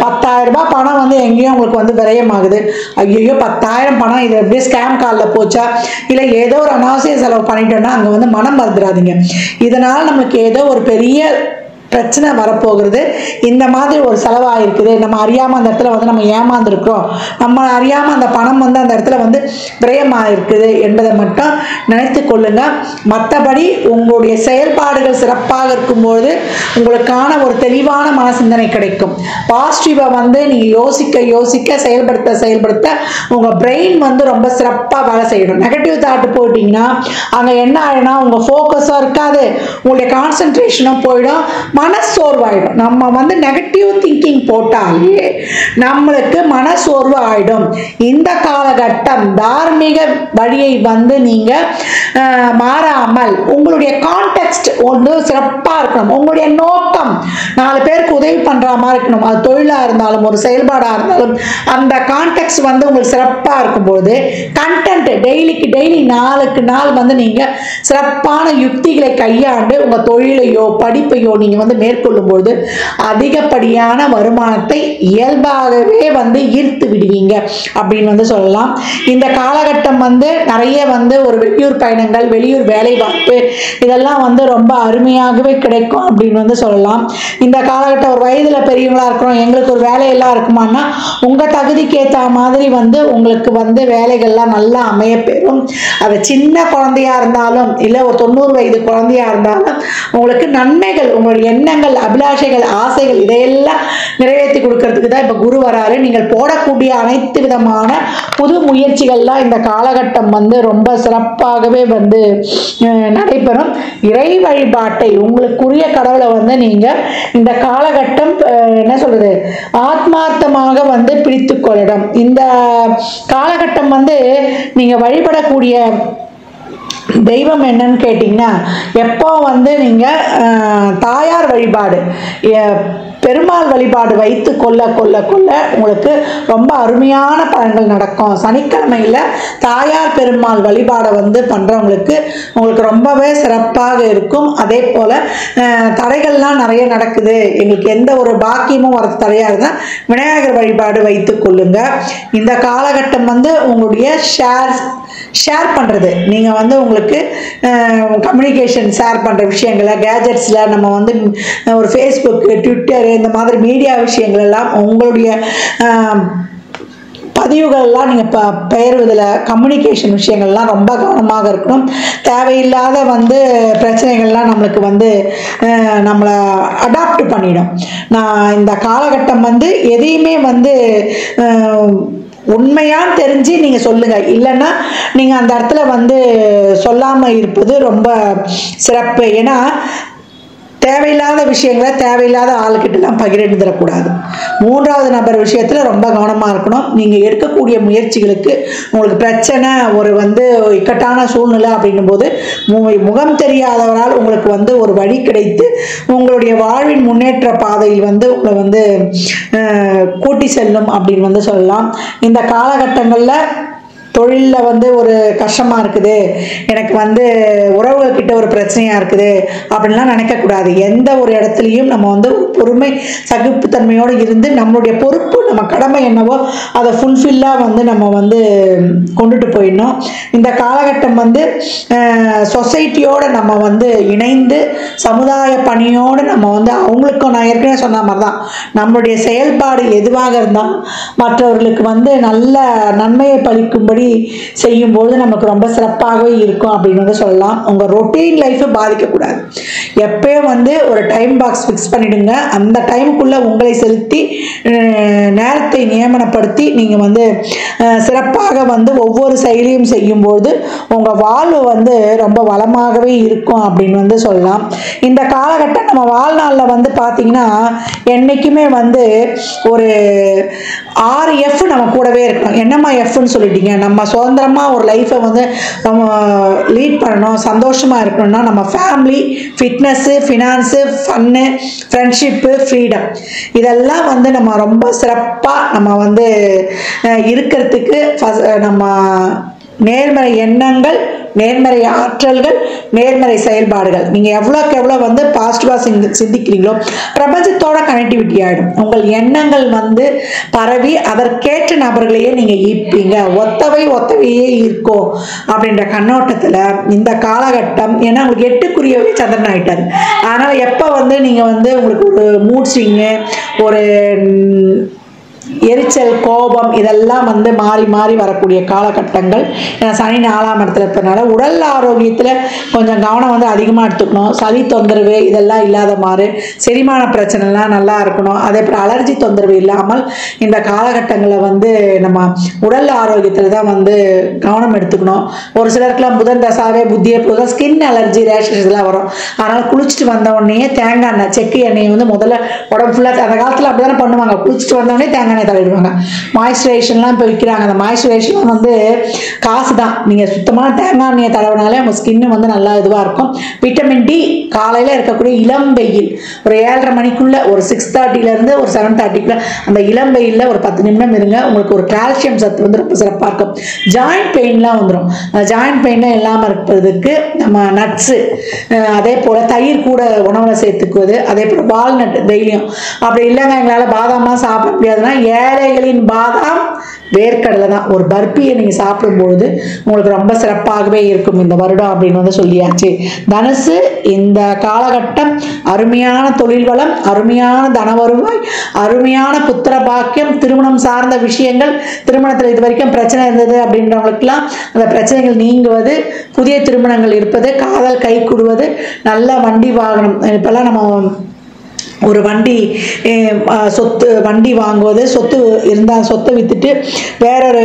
10,000 ரூபாய் பணம் வந்து எங்கேயும் உங்களுக்கு வந்து விரயமாகுது. ஐயோ 10,000 பணம் இது எப்படியே ஸ்கேம் காலில் போச்சா, இல்லை ஏதோ ஒரு அனாவசிய செலவு பண்ணிட்டோன்னா அங்கே வந்து மனம் மறந்துடாதீங்க. இதனால் நம்மளுக்கு ஏதோ ஒரு பெரிய பிரச்சனை வரப்போகிறது, இந்த மாதிரி ஒரு செலவாயிருக்குது, நம்ம அறியாமல் அந்த இடத்துல வந்து நம்ம ஏமாந்துருக்கிறோம், நம்ம அறியாமல் அந்த பணம் வந்து அந்த இடத்துல வந்து விரயமாயிருக்குது என்பதை மட்டும் நினைத்து கொள்ளுங்க. மற்றபடி உங்களுடைய செயல்பாடுகள் சிறப்பாக இருக்கும்போது உங்களுக்கான ஒரு தெளிவான மன சிந்தனை கிடைக்கும். பாசிட்டிவை வந்து நீங்கள் யோசிக்க யோசிக்க செயல்படுத்த உங்கள் பிரெயின் வந்து ரொம்ப சிறப்பாக வேலை செய்யணும். நெகட்டிவ் தாட்டு போயிட்டீங்கன்னா அங்கே என்ன ஆகிடும்னா உங்கள் ஃபோக்கஸும் இருக்காது, உங்களுடைய கான்சன்ட்ரேஷனும் போயிடும், மனசோர்வாயிடும். நம்ம வந்து நெகட்டிவ் திங்கிங் போட்டாலே நம்மளுக்கு மனசோர்வு ஆயிடும். இந்த காலகட்டம் தார்மீக வழியை வந்து நீங்க மாறாமல் உங்களுடைய கான்டெக்ஸ்ட் ஒன்று சிறப்பாக இருக்கணும். உங்களுடைய நோக்கம் 4 பேருக்கு உதவி பண்ற மாதிரி இருக்கணும். அது தொழிலாக இருந்தாலும் ஒரு செயல்பாடாக இருந்தாலும் அந்த கான்டெக்ஸ்ட் வந்து உங்களுக்கு சிறப்பாக இருக்கும்போது கண்டென்ட் டெய்லிக்கு டெய்லி நாளுக்கு நாள் வந்து நீங்க சிறப்பான யுக்திகளை கையாண்டு உங்க தொழிலையோ படிப்பையோ நீங்க வந்து மேற்கொள்ளும்போது அதிகப்படியான வருமானத்தை இயல்பாகவே வந்து ஈர்த்து விடுவீங்க அப்படின்னு வந்து சொல்லலாம். இந்த காலகட்டம் வந்து நிறைய வந்து ஒரு வெளியூர் பயணங்கள், வெளியூர் வேலை வாய்ப்பு, இதெல்லாம் வந்து ரொம்ப அருமையாகவே கிடைக்கும் அப்படின்னு வந்து சொல்லலாம். இந்த காலகட்டம் ஒரு வயதுல பெரியவங்களா இருக்கிறோம், எங்களுக்கு ஒரு வேலையெல்லாம் இருக்குமானா உங்க தகுதிக்கு ஏற்ற மாதிரி வந்து உங்களுக்கு வந்து வேலைகள்லாம் நல்லா அமைய பெறும். அது சின்ன குழந்தையா இருந்தாலும் இல்லை ஒரு 90 வயது குழந்தையா இருந்தாலும் உங்களுக்கு நன்மைகள், உங்களுடைய எண்ணங்கள், அபிலாஷைகள், ஆசைகள் இதையெல்லாம் நிறைவேற்றி கொடுக்கறதுக்கு தான் இப்போ குரு வராரு. நீங்கள் போடக்கூடிய அனைத்து விதமான புது முயற்சிகள்லாம் இந்த காலகட்டம் வந்து ரொம்ப சிறப்பாகவே வந்து நடைபெறும். இறை வழிபாட்டை உங்களுக்குரிய கடவுளை வந்து நீங்கள் இந்த காலகட்டம் என்ன சொல்றது ஆத்மார்த்தமாக வந்து பிடித்து கொள்ளணும். இந்த காலகட்டம் வந்து நீங்கள் வழிபடக்கூடிய தெய்வம் என்னன்னு கேட்டிங்கன்னா எப்போ வந்து நீங்கள் தாயார் வழிபாடு, பெருமாள் வழிபாடு வைத்து கொள்ள கொள்ள கொள்ள உங்களுக்கு ரொம்ப அருமையான பலன்கள் நடக்கும். சனிக்கிழமையில் தாயார் பெருமாள் வழிபாடை வந்து பண்ணுறவங்களுக்கு உங்களுக்கு ரொம்பவே சிறப்பாக இருக்கும். அதே போல் தடைகள்லாம் நிறைய நடக்குது, எங்களுக்கு எந்த ஒரு பாக்கியமும் வரது தடையாக இருந்தால் விநாயகர் வழிபாடு வைத்து கொள்ளுங்க. இந்த காலகட்டம் வந்து உங்களுடைய ஷேர் பண்ணுறது, நீங்கள் வந்து உங்களுக்கு கம்யூனிகேஷன் ஷேர் பண்ணுற விஷயங்களை கேஜெட்ஸில் நம்ம வந்து ஒரு ஃபேஸ்புக்கு, ட்விட்டரு, இந்த மாதிரி மீடியா விஷயங்கள் எல்லாம் உங்களுடைய பதிவுகள்லாம் நீங்கள் பெயர்வதில் கம்யூனிகேஷன் விஷயங்கள்லாம் ரொம்ப கவனமாக இருக்கணும். தேவையில்லாத வந்து பிரச்சனைகள்லாம் நம்மளுக்கு வந்து நம்மளை அடாப்ட் பண்ணிடும். நான் இந்த காலகட்டம் வந்து எதையுமே வந்து உண்மையாக தெரிஞ்சு நீங்கள் சொல்லுங்கள், இல்லைன்னா நீங்கள் அந்த இடத்துல வந்து சொல்லாமல் இருப்பது ரொம்ப சிறப்பு. ஏன்னா தேவையில்லாத விஷயங்களை தேவையில்லாத ஆளுக்கிட்டலாம் பகிர்ந்துடக்கூடாது. 3வது நபர் விஷயத்தில் ரொம்ப கவனமாக இருக்கணும். நீங்கள் எடுக்கக்கூடிய முயற்சிகளுக்கு உங்களுக்கு பிரச்சனை, ஒரு இக்கட்டான சூழ்நிலை அப்படின்னும் போது முகம் தெரியாதவரால் உங்களுக்கு ஒரு வழி கிடைத்து உங்களுடைய வாழ்வின் முன்னேற்ற பாதையில் உங்களை கூட்டி செல்லும் அப்படின்னு சொல்லலாம். இந்த காலகட்டங்களில் தொழிலில் ஒரு கஷ்டமாக இருக்குது, எனக்கு உறவுகள்கிட்ட ஒரு பிரச்சனையாக இருக்குது அப்படின்லாம் நினைக்கக்கூடாது. எந்த ஒரு இடத்துலையும் நம்ம பொறுமை சகிப்புத்தன்மையோடு இருந்து நம்மளுடைய பொறுப்பு, நம்ம கடமை என்னவோ அதை ஃபுல்ஃபில்லாக நம்ம கொண்டுட்டு போயிடணும். இந்த காலகட்டம் சொசைட்டியோடு நம்ம இணைந்து சமுதாய பணியோடு நம்ம அவங்களுக்கும், நான் ஏற்கனவே சொன்ன மாதிரி தான், நம்மளுடைய செயல்பாடு எதுவாக இருந்தால் மற்றவர்களுக்கு நல்ல நன்மையை பளிக்கும்படி செய்யும்போது நமக்கு ரொம்ப சிறப்பாகவே இருக்கும் அப்படின்னு சொல்லலாம். உங்கள் ரொட்டீன் லைஃபை பாதிக்கக்கூடாது. எப்பயும் ஒரு டைம் பாக்ஸ் ஃபிக்ஸ் பண்ணிடுங்க. அந்த டைமுக்குள்ளே உங்களை செலுத்தி நேரத்தை நியமனப்படுத்தி நீங்கள் சிறப்பாக ஒவ்வொரு செயலியும் செய்யும்போது உங்கள் வாழ்வு ரொம்ப வளமாகவே இருக்கும் அப்படின்னு சொல்லலாம். இந்த காலகட்டம் நம்ம வாழ்நாளில் பார்த்தீங்கன்னா என்றைக்குமே ஒரு 6 F நம்ம கூடவே இருக்கணும். என்னம்மா எஃப்னு சொல்லிட்டீங்க? நம்ம சுதந்திரமாக ஒரு லைஃப்பை நம்ம லீட் பண்ணணும், சந்தோஷமாக இருக்கணும்னா நம்ம family, fitness, finance, fun, friendship, freedom, இதெல்லாம் நம்ம ரொம்ப சிறப்பாக நம்ம இருக்கிறதுக்கு நம்ம நேர்மறை எண்ணங்கள், நேர்மறை ஆற்றல்கள், நேர்மறை செயல்பாடுகள், நீங்கள் எவ்வளோக்கு எவ்வளோ பாசிட்டிவாக சிந்திக்கிறீங்களோ பிரபஞ்சத்தோட கனெக்டிவிட்டி ஆகிடும். உங்கள் எண்ணங்கள் பரவி அதற்கேற்ற நபர்களையே நீங்கள் ஈர்ப்பீங்க. ஒத்தவையே இருக்கும் அப்படின்ற கண்ணோட்டத்தில் இந்த காலகட்டம், ஏன்னா உங்களுக்கு 8க்குரியவே சந்திரன் ஆகிட்டார். அதனால் எப்போ நீங்கள் உங்களுக்கு ஒரு மூட் ஸ்விங்கு, ஒரு எரிச்சல், கோபம் இதெல்லாம் மாறி மாறி வரக்கூடிய காலகட்டங்கள். சனி 4ஆம் இடத்துல இருப்பதனால உடல் ஆரோக்கியத்தில் கொஞ்சம் கவனம் அதிகமாக எடுத்துக்கணும். சளி தொந்தரவு இதெல்லாம் இல்லாத மாதிரி, செரிமான பிரச்சனைலாம் நல்லா இருக்கணும். அதே போல் அலர்ஜி தொந்தரவு இல்லாமல் இந்த காலகட்டங்களில் நம்ம உடல் ஆரோக்கியத்தில் தான் கவனம் எடுத்துக்கணும். ஒரு சிலருக்குலாம் புதன் தசாவே புத்தியே போதும் ஸ்கின் அலர்ஜி, ரேஷஸ் இதெல்லாம் வரும். அதனால் குளிச்சுட்டு வந்த உடனே தேங்காய் எண்ணெய், செக்கு எண்ணெயை முதல்ல உடம்பு ஃபுல்லாக, அந்த காலத்தில் அப்படி தானே பண்ணுவாங்க, குளிச்சுட்டு வந்தோடனே தேங்காய் எண்ணெய் தடவிடுவாங்க. மாய்ஸ்சரைசேஷன்லாம் இப்போ விற்கிறாங்க. அந்த மாய்ஸ்சரைசேஷன் காசு தான். நீங்கள் சுத்தமான தேங்காய் எண்ணெயை தடவினாலே உங்கள் ஸ்கின்னு நல்லா இதுவாக இருக்கும். விட்டமின் டி காலையில் இருக்கக்கூடிய இளம் வெயில் ஒரு 7:30 மணிக்குள்ள, ஒரு 6:30லேருந்து ஒரு 7:30க்குள்ள அந்த இளம் வெயிலில் ஒரு 10 நிமிடம் இருங்க. உங்களுக்கு ஒரு கால்சியம் சத்து ரொம்ப சிறப்பாக இருக்கும். ஜாயிண்ட் பெயின்லாம் வந்துடும். ஜாயிண்ட் பெயின்லாம் இல்லாமல் இருப்பதற்கு நம்ம நட்ஸு, அதே போல் தயிர் கூட உணவில் சேர்த்துக்குவது, அதே போல் வால்நட் டெய்லியும். அப்படி இல்லைங்க எங்களால் பாதாம்லாம் சாப்பிட முடியாதுன்னா ஏழைகளின் பாதாம் வேர்க்கடலை தான். ஒரு பர்பியை நீங்கள் சாப்பிடும்பொழுது உங்களுக்கு ரொம்ப சிறப்பாகவே இருக்கும் இந்த வருடம் அப்படின்னு சொல்லியாச்சு. தனுசு, இந்த காலகட்டம் அருமையான தொழில் வளம், அருமையான தன வருவாய், அருமையான புத்திர பாக்கியம், திருமணம் சார்ந்த விஷயங்கள், திருமணத்தில் இது வரைக்கும் பிரச்சனை இருந்தது அப்படின்றவங்களுக்கெல்லாம் அந்த பிரச்சனைகள் நீங்குவது, புதிய திருமணங்கள் இருப்பது, காதல் கை கூடுவது, நல்ல வண்டி வாகனம். இப்போல்லாம் நம்ம ஒரு வண்டி வாங்குவது, சொத்து இருந்தால் சொத்தை விற்றுட்டு வேறொரு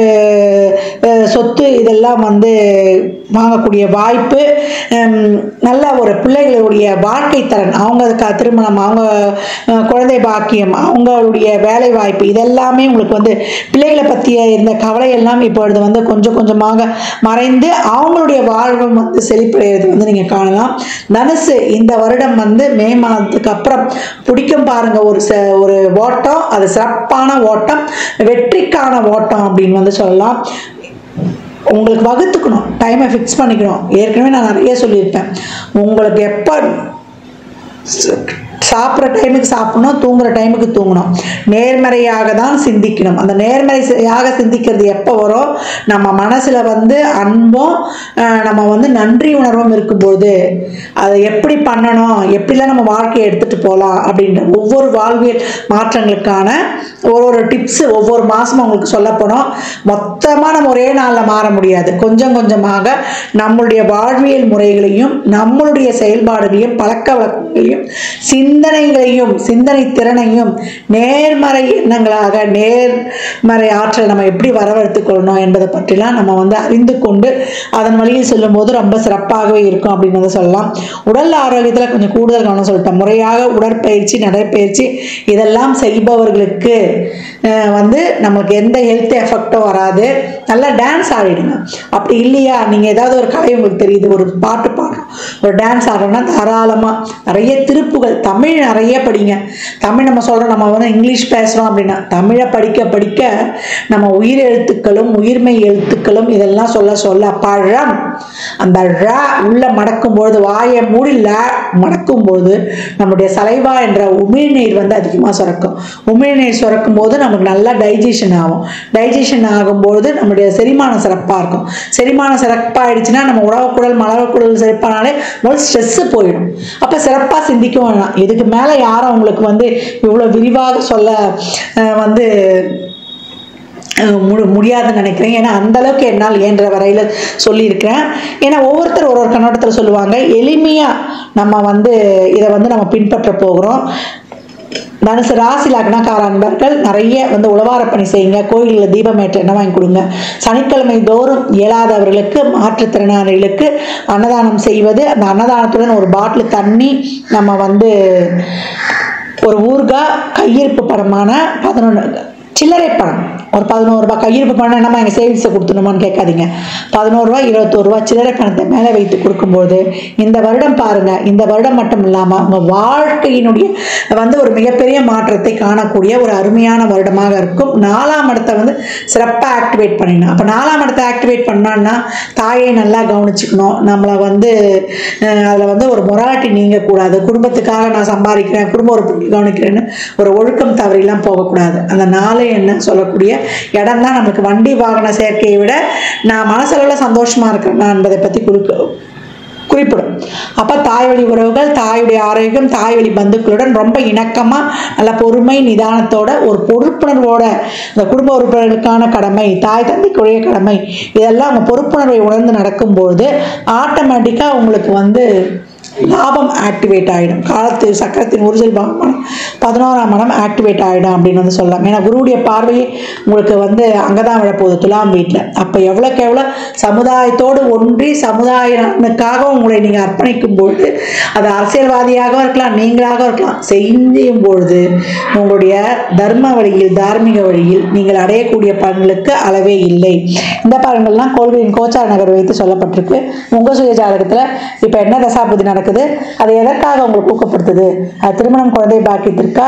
சொத்து இதெல்லாம் வாங்கக்கூடிய வாய்ப்பு, நல்ல ஒரு பிள்ளைகளுடைய வாழ்க்கை தரன், அவங்க திருமணம், அவங்க குழந்தை பாக்கியம், அவங்களுடைய வேலை வாய்ப்பு, இதெல்லாமே உங்களுக்கு பிள்ளைகளை பற்றிய இருந்த கவலை எல்லாம் இப்பொழுது கொஞ்சம் கொஞ்சமாக மறைந்து அவங்களுடைய வாழ்வு செழிப்படைகிறது நீங்கள் காணலாம். தனுசு, இந்த வருடம் மே மாதத்துக்கு அப்புறம் பிடிக்கும் பாருங்க ஒரு ஓட்டம், அது சிறப்பான ஓட்டம், வெற்றிக்கான ஓட்டம் அப்படின்னு சொல்லலாம். உங்களுக்கு வகுத்துக்கணும், டைமை ஃபிக்ஸ் பண்ணிக்கணும். ஏற்கனவே நான் நிறைய சொல்லியிருப்பேன். உங்களுக்கு எப்போ சாப்பிட்ற டைமுக்கு சாப்பிடணும், தூங்குற டைமுக்கு தூங்கணும், நேர்மறையாக தான் சிந்திக்கணும். அந்த நேர்மறையாக சிந்திக்கிறது எப்போ வரும்? நம்ம மனசில் அன்பும் நம்ம நன்றி உணர்வும் இருக்கும்போது அதை எப்படி பண்ணணும், எப்படிலாம் நம்ம வாழ்க்கையை எடுத்துகிட்டு போகலாம் அப்படின்ற ஒவ்வொரு வாழ்வியல் மாற்றங்களுக்கான ஒரு டிப்ஸு ஒவ்வொரு மாதமும் உங்களுக்கு சொல்லப்போனோம். மொத்தமாக நம்ம ஒரே நாளில் மாற முடியாது. கொஞ்சம் கொஞ்சமாக நம்மளுடைய வாழ்வியல் முறைகளையும் நம்மளுடைய செயல்பாடுகளையும் பழக்க வழக்கங்களையும் சிந்தனை திறனையும் நேர்மறை எண்ணங்களாக நேர்மறை ஆற்றல் நம்ம எப்படி வரவழைத்துக் கொள்ளணும் என்பதை பற்றிலாம் நம்ம வந்து அறிந்து கொண்டு அதன் வழியில் செல்லும்போது ரொம்ப சிறப்பாகவே இருக்கும் அப்படின்னு சொல்லலாம். உடல் ஆரோக்கியத்தில் கொஞ்சம் கூடுதல் கவனம் சொல்லிட்டேன். முறையாக உடற்பயிற்சி, நடைப்பயிற்சி இதெல்லாம் செய்பவர்களுக்கு வந்து நமக்கு எந்த ஹெல்த் எஃபெக்டும் வராது. நல்லா டான்ஸ் ஆடிடுங்க. அப்படி இல்லையா, நீங்கள் ஏதாவது ஒரு கலை உங்களுக்கு தெரியுது, ஒரு பாட்டு பாடுறோம், ஒரு டான்ஸ் ஆடுறோம்னா தாராளமாக நிறைய திருப்புகள் தமிழ் நிறைய படிங்க. தமிழ் நம்ம சொல்கிறோம், நம்ம வந்து இங்கிலீஷ் பேசுகிறோம் அப்படின்னா தமிழை படிக்க படிக்க நம்ம உயிர் எழுத்துக்களும் உயிர்மை எழுத்துக்களும் இதெல்லாம் சொல்ல சொல்ல பழம் அந்த ழ உள்ள மடக்கும்பொழுது, வாயை மூடி மடக்கும்போது நம்முடைய சலைவா என்ற உமிழ்நீர் வந்து அதிகமாக சுரக்கும். உமிழ்நீர் சுரக்கும் போது நமக்கு நல்லா டைஜஷன் ஆகும். டைஜஷன் ஆகும்போது நம்முடைய செரிமானம் சிறப்பாக இருக்கும். செரிமானம் சிறப்பாகிடுச்சுன்னா நம்ம உணவுக்குழல் மலர்குழல் சிறப்பானாலே முதல் ஸ்ட்ரெஸ்ஸு போயிடும். அப்போ சிறப்பாக சிந்திக்கும் வேணாம். இதுக்கு மேலே யாரும் உங்களுக்கு வந்து இவ்வளோ விரிவாக சொல்ல வந்து முடியாதுன்னு நினைக்கிறேன். ஏன்னா அந்த அளவுக்கு என்னால் இயன்ற வரையில் சொல்லியிருக்கிறேன். ஏன்னா ஒவ்வொருத்தர் ஒரு கண்ணோட்டத்தில் சொல்லுவாங்க. எளிமையாக நம்ம வந்து இதை வந்து நம்ம பின்பற்ற போகிறோம். தனுசு ராசி லக்னக்கார அன்பர்கள் நிறைய வந்து உழவார பணி செய்யுங்க. கோயிலில் தீபமேற்ற எண்ணெய் வாங்கி கொடுங்க. சனிக்கிழமை தோறும் இயலாதவர்களுக்கு, மாற்றுத்திறனாளிகளுக்கு அன்னதானம் செய்வது, அந்த அன்னதானத்துடன் ஒரு பாட்டில் தண்ணி, நம்ம வந்து ஒரு ஊறுகாய், கையிருப்பு பணமான 11 சில்லறை பணம், ஒரு 11 ரூபாய் கையிருப்பு பணம் நம்ம எங்கள் சேவிங்ஸை கொடுத்துணுமான்னு கேட்காதீங்க. 11 ரூபாய் 21 ரூபாய் சில்லறை பணத்தை மேலே வைத்து கொடுக்கும்போது இந்த வருடம் பாருங்கள், இந்த வருடம் மட்டும் இல்லாமல் உங்கள் வாழ்க்கையினுடைய வந்து ஒரு மிகப்பெரிய மாற்றத்தை காணக்கூடிய ஒரு அருமையான வருடமாக இருக்கும். 4ஆம் இடத்தை வந்து சிறப்பாக ஆக்டிவேட் பண்ணிடணும். அப்போ 4ஆம் இடத்தை ஆக்டிவேட் பண்ணோன்னா தாயை நல்லா கவனிச்சுக்கணும். நம்மளை வந்து அதில் வந்து ஒரு மொராலிட்டி நீங்கக்கூடாது. குடும்பத்துக்காக நான் சம்பாதிக்கிறேன், குடும்ப உறுப்பு கவனிக்கிறேன்னு ஒரு ஒழுக்கம் தவறிலாம் போகக்கூடாது. அந்த 4 என்ன சொல்லக்கூடிய இடம் தான் நமக்கு வண்டி வாகன சேர்க்கையை விட நான் மனசளவில் சந்தோஷமா இருக்கிறேன்னா என்பதை பற்றி குறிப்பிடும். அப்போ தாய் வழி உறவுகள், தாயுடைய ஆரோக்கியம், தாய் வழி பந்துக்களுடன் ரொம்ப இணக்கமாக நல்ல பொறுமை நிதானத்தோட ஒரு பொறுப்புணர்வோட இந்த குடும்ப உறுப்பினர்களுக்கான கடமை, தாய் தந்தைக்குரிய கடமை, இதெல்லாம் அவங்க பொறுப்புணர்வை உணர்ந்து நடக்கும்போது ஆட்டோமேட்டிக்காக உங்களுக்கு வந்து லாபம் ஆக்டிவேட் ஆகிடும். காலத்து சக்கரத்தின் ஒரிஜினல் 11ஆம் இடம் ஆக்டிவேட் ஆகிடும் அப்படின்னு வந்து சொல்லலாம். ஏன்னா குருவுடைய பார்வையை உங்களுக்கு வந்து அங்கே தான் விழப்போகுது, துலாம் வீட்டில். அப்போ எவ்வளோக்கு எவ்வளோ சமுதாயத்தோடு ஒன்றி சமுதாய நலனுக்காக உங்களை நீங்கள் அர்ப்பணிக்கும் பொழுது, அது அரசியல்வாதியாக இருக்கலாம், நீங்களாக இருக்கலாம், செய்யும் பொழுது உங்களுடைய தர்ம வழியில், தார்மீக வழியில் நீங்கள் அடையக்கூடிய பலன்களுக்கு அளவே இல்லை. இந்த பலன்கள்லாம் கோள்களின் கோச்சார நகர் வைத்து சொல்லப்பட்டிருக்கு. உங்கள் சுய ஜாதகத்தில் இப்போ என்ன தசாபுதி நடக்குது, அது எதற்காக உங்களுக்கு ஊக்கப்படுத்துது, அது திருமணம், குழந்தை பாக்கியத்திற்கா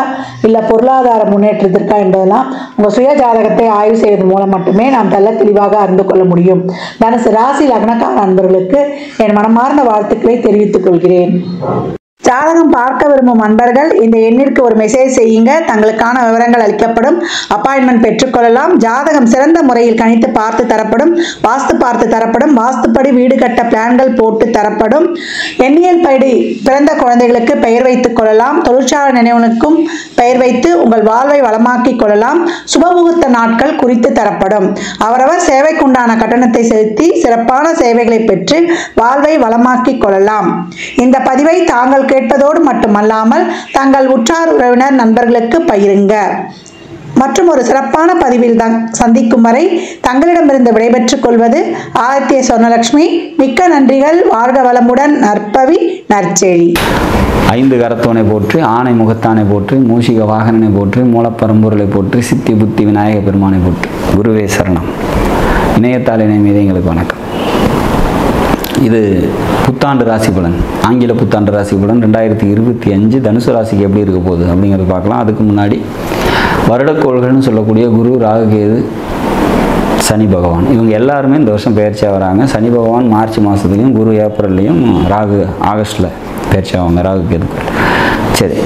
இல்லை பொருளாதார முன்னேற்றத்திற்கா என்பதெல்லாம் உங்கள் சுய ஜாதகத்தை ஆய்வு செய்வதன் மூலம் மட்டுமே நாம் தெளிவாக அறிந்து கொள்ள முடியும். தனுசு ராசி லக்னக்கார அன்பர்களுக்கு என் மனமார்ந்த வாழ்த்துக்களை தெரிவித்துக் கொள்கிறேன். ஜாதகம் பார்க்க விரும்பும் அன்பர்கள் இந்த எண்ணிற்கு ஒரு மெசேஜ் செய்யுங்க. தங்களுக்கான விவரங்கள் அளிக்கப்படும். அப்பாயின்மெண்ட் பெற்றுக்கொள்ளலாம். ஜாதகம் சிறந்த முறையில் கணித்து பார்த்து தரப்படும். வாஸ்து பார்த்து தரப்படும். வாஸ்துப்படி வீடு கட்ட பிளான்கள் போட்டு தரப்படும். எண்ணியல் படி பிறந்த குழந்தைகளுக்கு பெயர் வைத்துக் கொள்ளலாம். தொழிற்சாலை நினைவுகளுக்கும் பெயர் வைத்து உங்கள் வாழ்வை வளமாக்கிக் கொள்ளலாம். சுபமுகூர்த்த நாட்கள் குறித்து தரப்படும். அவரவர் சேவைக்குண்டான கட்டணத்தை செலுத்தி சிறப்பான சேவைகளை பெற்று வாழ்வை வளமாக்கிக் கொள்ளலாம். இந்த பதிவை தாங்கள் கேட்பதோடு மட்டுமல்லாமல் தங்கள் உற்றார் உறவினர் நண்பர்களுக்கு பகிருங்க. மற்றும் ஒரு சிறப்பான பதிவில் சந்திக்கும் வரை தங்களிடமிருந்து விடைபெற்றுக் கொள்வது ஆதித்ய சொர்ணலட்சுமி. மிக்க நன்றிகள். வாழ்க வளமுடன். நற்பவி நற்செழி. 5 கரத்தோனை போற்றி, ஆனை முகத்தானை போற்றி, மூஷிக வாகனனை போற்றி, மூலப்பரம்பொருளை போற்றி, சித்தி புத்தி விநாயக பெருமானை போற்றி. குருவே சரணம். இணையத்தாள் இணை மீது எங்களுக்கு வணக்கம். இது புத்தாண்டு ராசி பலன், ஆங்கில புத்தாண்டு ராசி பலன் 2025 தனுசு ராசிக்கு எப்படி இருக்க போகுது அப்படிங்கிறது பார்க்கலாம். அதுக்கு முன்னாடி வருடக்கோள்கள்னு சொல்லக்கூடிய குரு, ராகு, கேது, சனி பகவான், இவங்க எல்லாருமே இந்த வருஷம் பயிற்சியாக வராங்க. சனி பகவான் மார்ச் மாதத்துலேயும், குரு ஏப்ரல்லையும், ராகு ஆகஸ்ட்டில் பயிற்சி ஆவாங்க, ராகு கேதுக்கள். சரி,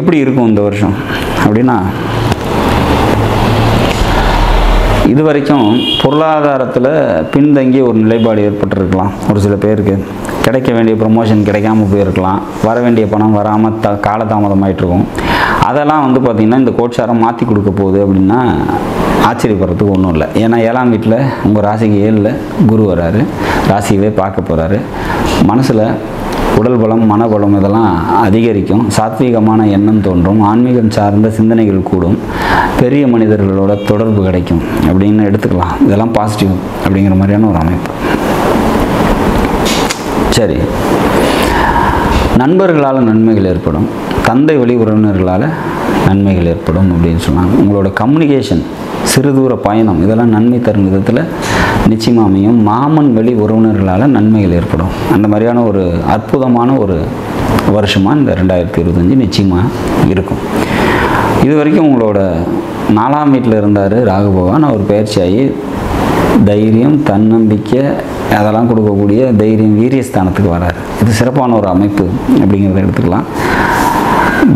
எப்படி இருக்கும் இந்த வருஷம் அப்படின்னா, இது வரைக்கும் பொருளாதாரத்தில் பின்தங்கி ஒரு நிலைப்பாடு ஏற்பட்டிருக்கலாம். ஒரு சில பேருக்கு கிடைக்க வேண்டிய ப்ரமோஷன் கிடைக்காம போயிருக்கலாம். வர வேண்டிய பணம் வராமல் காலதாமதமாயிட்டிருக்கும். அதெல்லாம் வந்து பார்த்திங்கன்னா இந்த கோட்சாரம் மாற்றி கொடுக்க போகுது அப்படின்னா ஆச்சரியப்படுறதுக்கு ஒன்றும் இல்லை. ஏன்னா 7ஆம் வீட்டில் உங்கள் ராசிக்கு 7ல் குரு வராரு, ராசியவே பார்க்க போகிறாரு. மனசில் உடல் பலம், மனபலம் இதெல்லாம் அதிகரிக்கும். சாத்வீகமான எண்ணம் தோன்றும். ஆன்மீகம் சார்ந்த சிந்தனைகள் கூடும். பெரிய மனிதர்களோட தொடர்பு கிடைக்கும் அப்படின்னு எடுத்துக்கலாம். இதெல்லாம் பாசிட்டிவ் அப்படிங்கிற மாதிரியான ஒரு அமைப்பு. சரி, நண்பர்களால் நன்மைகள் ஏற்படும். தந்தை வழி உறவினர்களால் நன்மைகள் ஏற்படும் அப்படின்னு சொன்னாங்க. உங்களோட கம்யூனிகேஷன், சிறுதூர பயணம் இதெல்லாம் நன்மை தரும் விதத்தில் நிச்சயமாக அமையும். மாமன் வழி உறவினர்களால் நன்மைகள் ஏற்படும். அந்த மாதிரியான ஒரு அற்புதமான ஒரு வருஷமாக இந்த 2025 நிச்சயமாக இருக்கும். இது வரைக்கும் உங்களோட 4ஆம் வீட்டில் இருந்தார் ராகு பகவான். அவர் பயிற்சியாகி தைரியம், தன்னம்பிக்கை அதெல்லாம் கொடுக்கக்கூடிய தைரியம், வீரியஸ்தானத்துக்கு வராரு. இது சிறப்பான ஒரு அமைப்பு அப்படிங்கிறத எடுத்துக்கலாம்.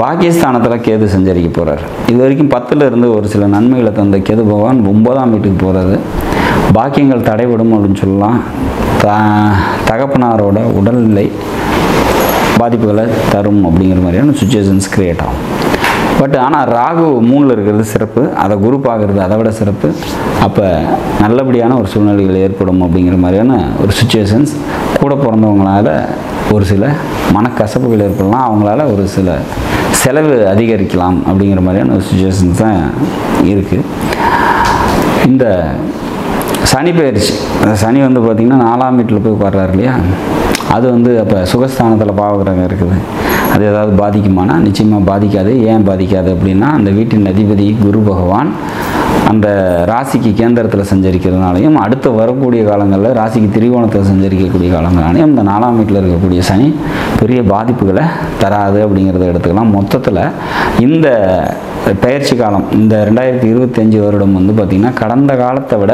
பாக்கியஸ்தானத்தில் கேது சஞ்சரிக்க போகிறார். இது வரைக்கும் 10ல் இருந்து ஒரு சில நன்மைகளை தந்த கேது பகவான் 9ஆம் வீட்டுக்கு போகிறது. பாக்கியங்கள் தடைபடும் அப்படின்னு சொல்லலாம். தகப்பனாரோட உடல்நிலை பாதிப்புகளை தரும் அப்படிங்கிற மாதிரியான சுச்சுவேஷன்ஸ் கிரியேட் ஆகும். பட் ஆனால் ராகு 3ல் இருக்கிறது சிறப்பு, அதை குரு பார்க்குறது அதை விட சிறப்பு. அப்போ நல்லபடியான ஒரு சூழ்நிலைகள் ஏற்படும் அப்படிங்கிற மாதிரியான ஒரு சுச்சுவேஷன்ஸ். கூட பிறந்தவங்களால ஒரு சில மனக்கசப்புகள் ஏற்படலாம், அவங்களால ஒரு சில செலவு அதிகரிக்கலாம் அப்படிங்கிற மாதிரியான ஒரு சுச்சுவேஷன்ஸ் தான் இருக்குது. இந்த சனி பயிற்சி, சனி வந்து பார்த்திங்கன்னா 4ஆம் வீட்டில் போய் வர்றாரு இல்லையா, அது வந்து அப்போ சுகஸ்தானத்தில் பாவகிரகம் இருக்குது. அது ஏதாவது பாதிக்குமானா நிச்சயமாக பாதிக்காது. ஏன் பாதிக்காது அப்படின்னா, அந்த வீட்டின் அதிபதி குரு பகவான் அந்த ராசிக்கு கேந்திரத்தில் சஞ்சரிக்கிறதுனாலையும், அடுத்து வரக்கூடிய காலங்களில் ராசிக்கு திரிகோணத்தில் சஞ்சரிக்கக்கூடிய காலங்களாலையும் இந்த 4ஆம் வீட்டில் இருக்கக்கூடிய சனி பெரிய பாதிப்புகளை தராது அப்படிங்கிறத எடுத்துக்கலாம். மொத்தத்தில் இந்த பயிற்சி காலம், இந்த 2025 வருடம் வந்து பார்த்திங்கன்னா கடந்த காலத்தை விட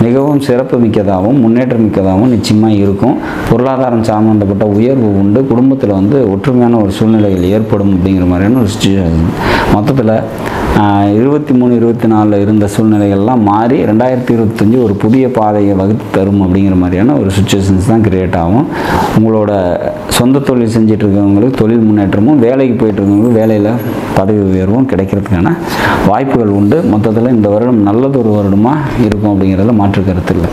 மிகவும் சிறப்பு மிக்கதாகவும் முன்னேற்றம் மிக்கதாகவும் நிச்சயமாக இருக்கும். பொருளாதாரம் சம்பந்தப்பட்ட உயர்வு உண்டு. குடும்பத்தில் வந்து ஒற்றுமையான ஒரு சூழ்நிலைகள் ஏற்படும் அப்படிங்கிற மாதிரியான ஒரு சுச்சுவேஷன். மொத்தத்தில் 23, 24 இருந்த சூழ்நிலைகள்லாம் மாறி 2025 ஒரு புதிய பாதையை வகுத்து தரும் அப்படிங்கிற மாதிரியான ஒரு சுச்சுவேஷன்ஸ் தான் கிரியேட் ஆகும். உங்களோட சொந்த தொழில் செஞ்சுட்டு இருக்கவங்களுக்கு தொழில் முன்னேற்றமும், வேலைக்கு போயிட்டு இருக்கவங்களுக்கு வேலையில் பதவி உயர்வும் கிடைக்கிறதுக்கான வாய்ப்புகள் உண்டு. மொத்தத்தில் இந்த வருடம் நல்லதொரு வருடமாக இருக்கும் அப்படிங்கிறதுல மாற்று கருத்து இல்லை.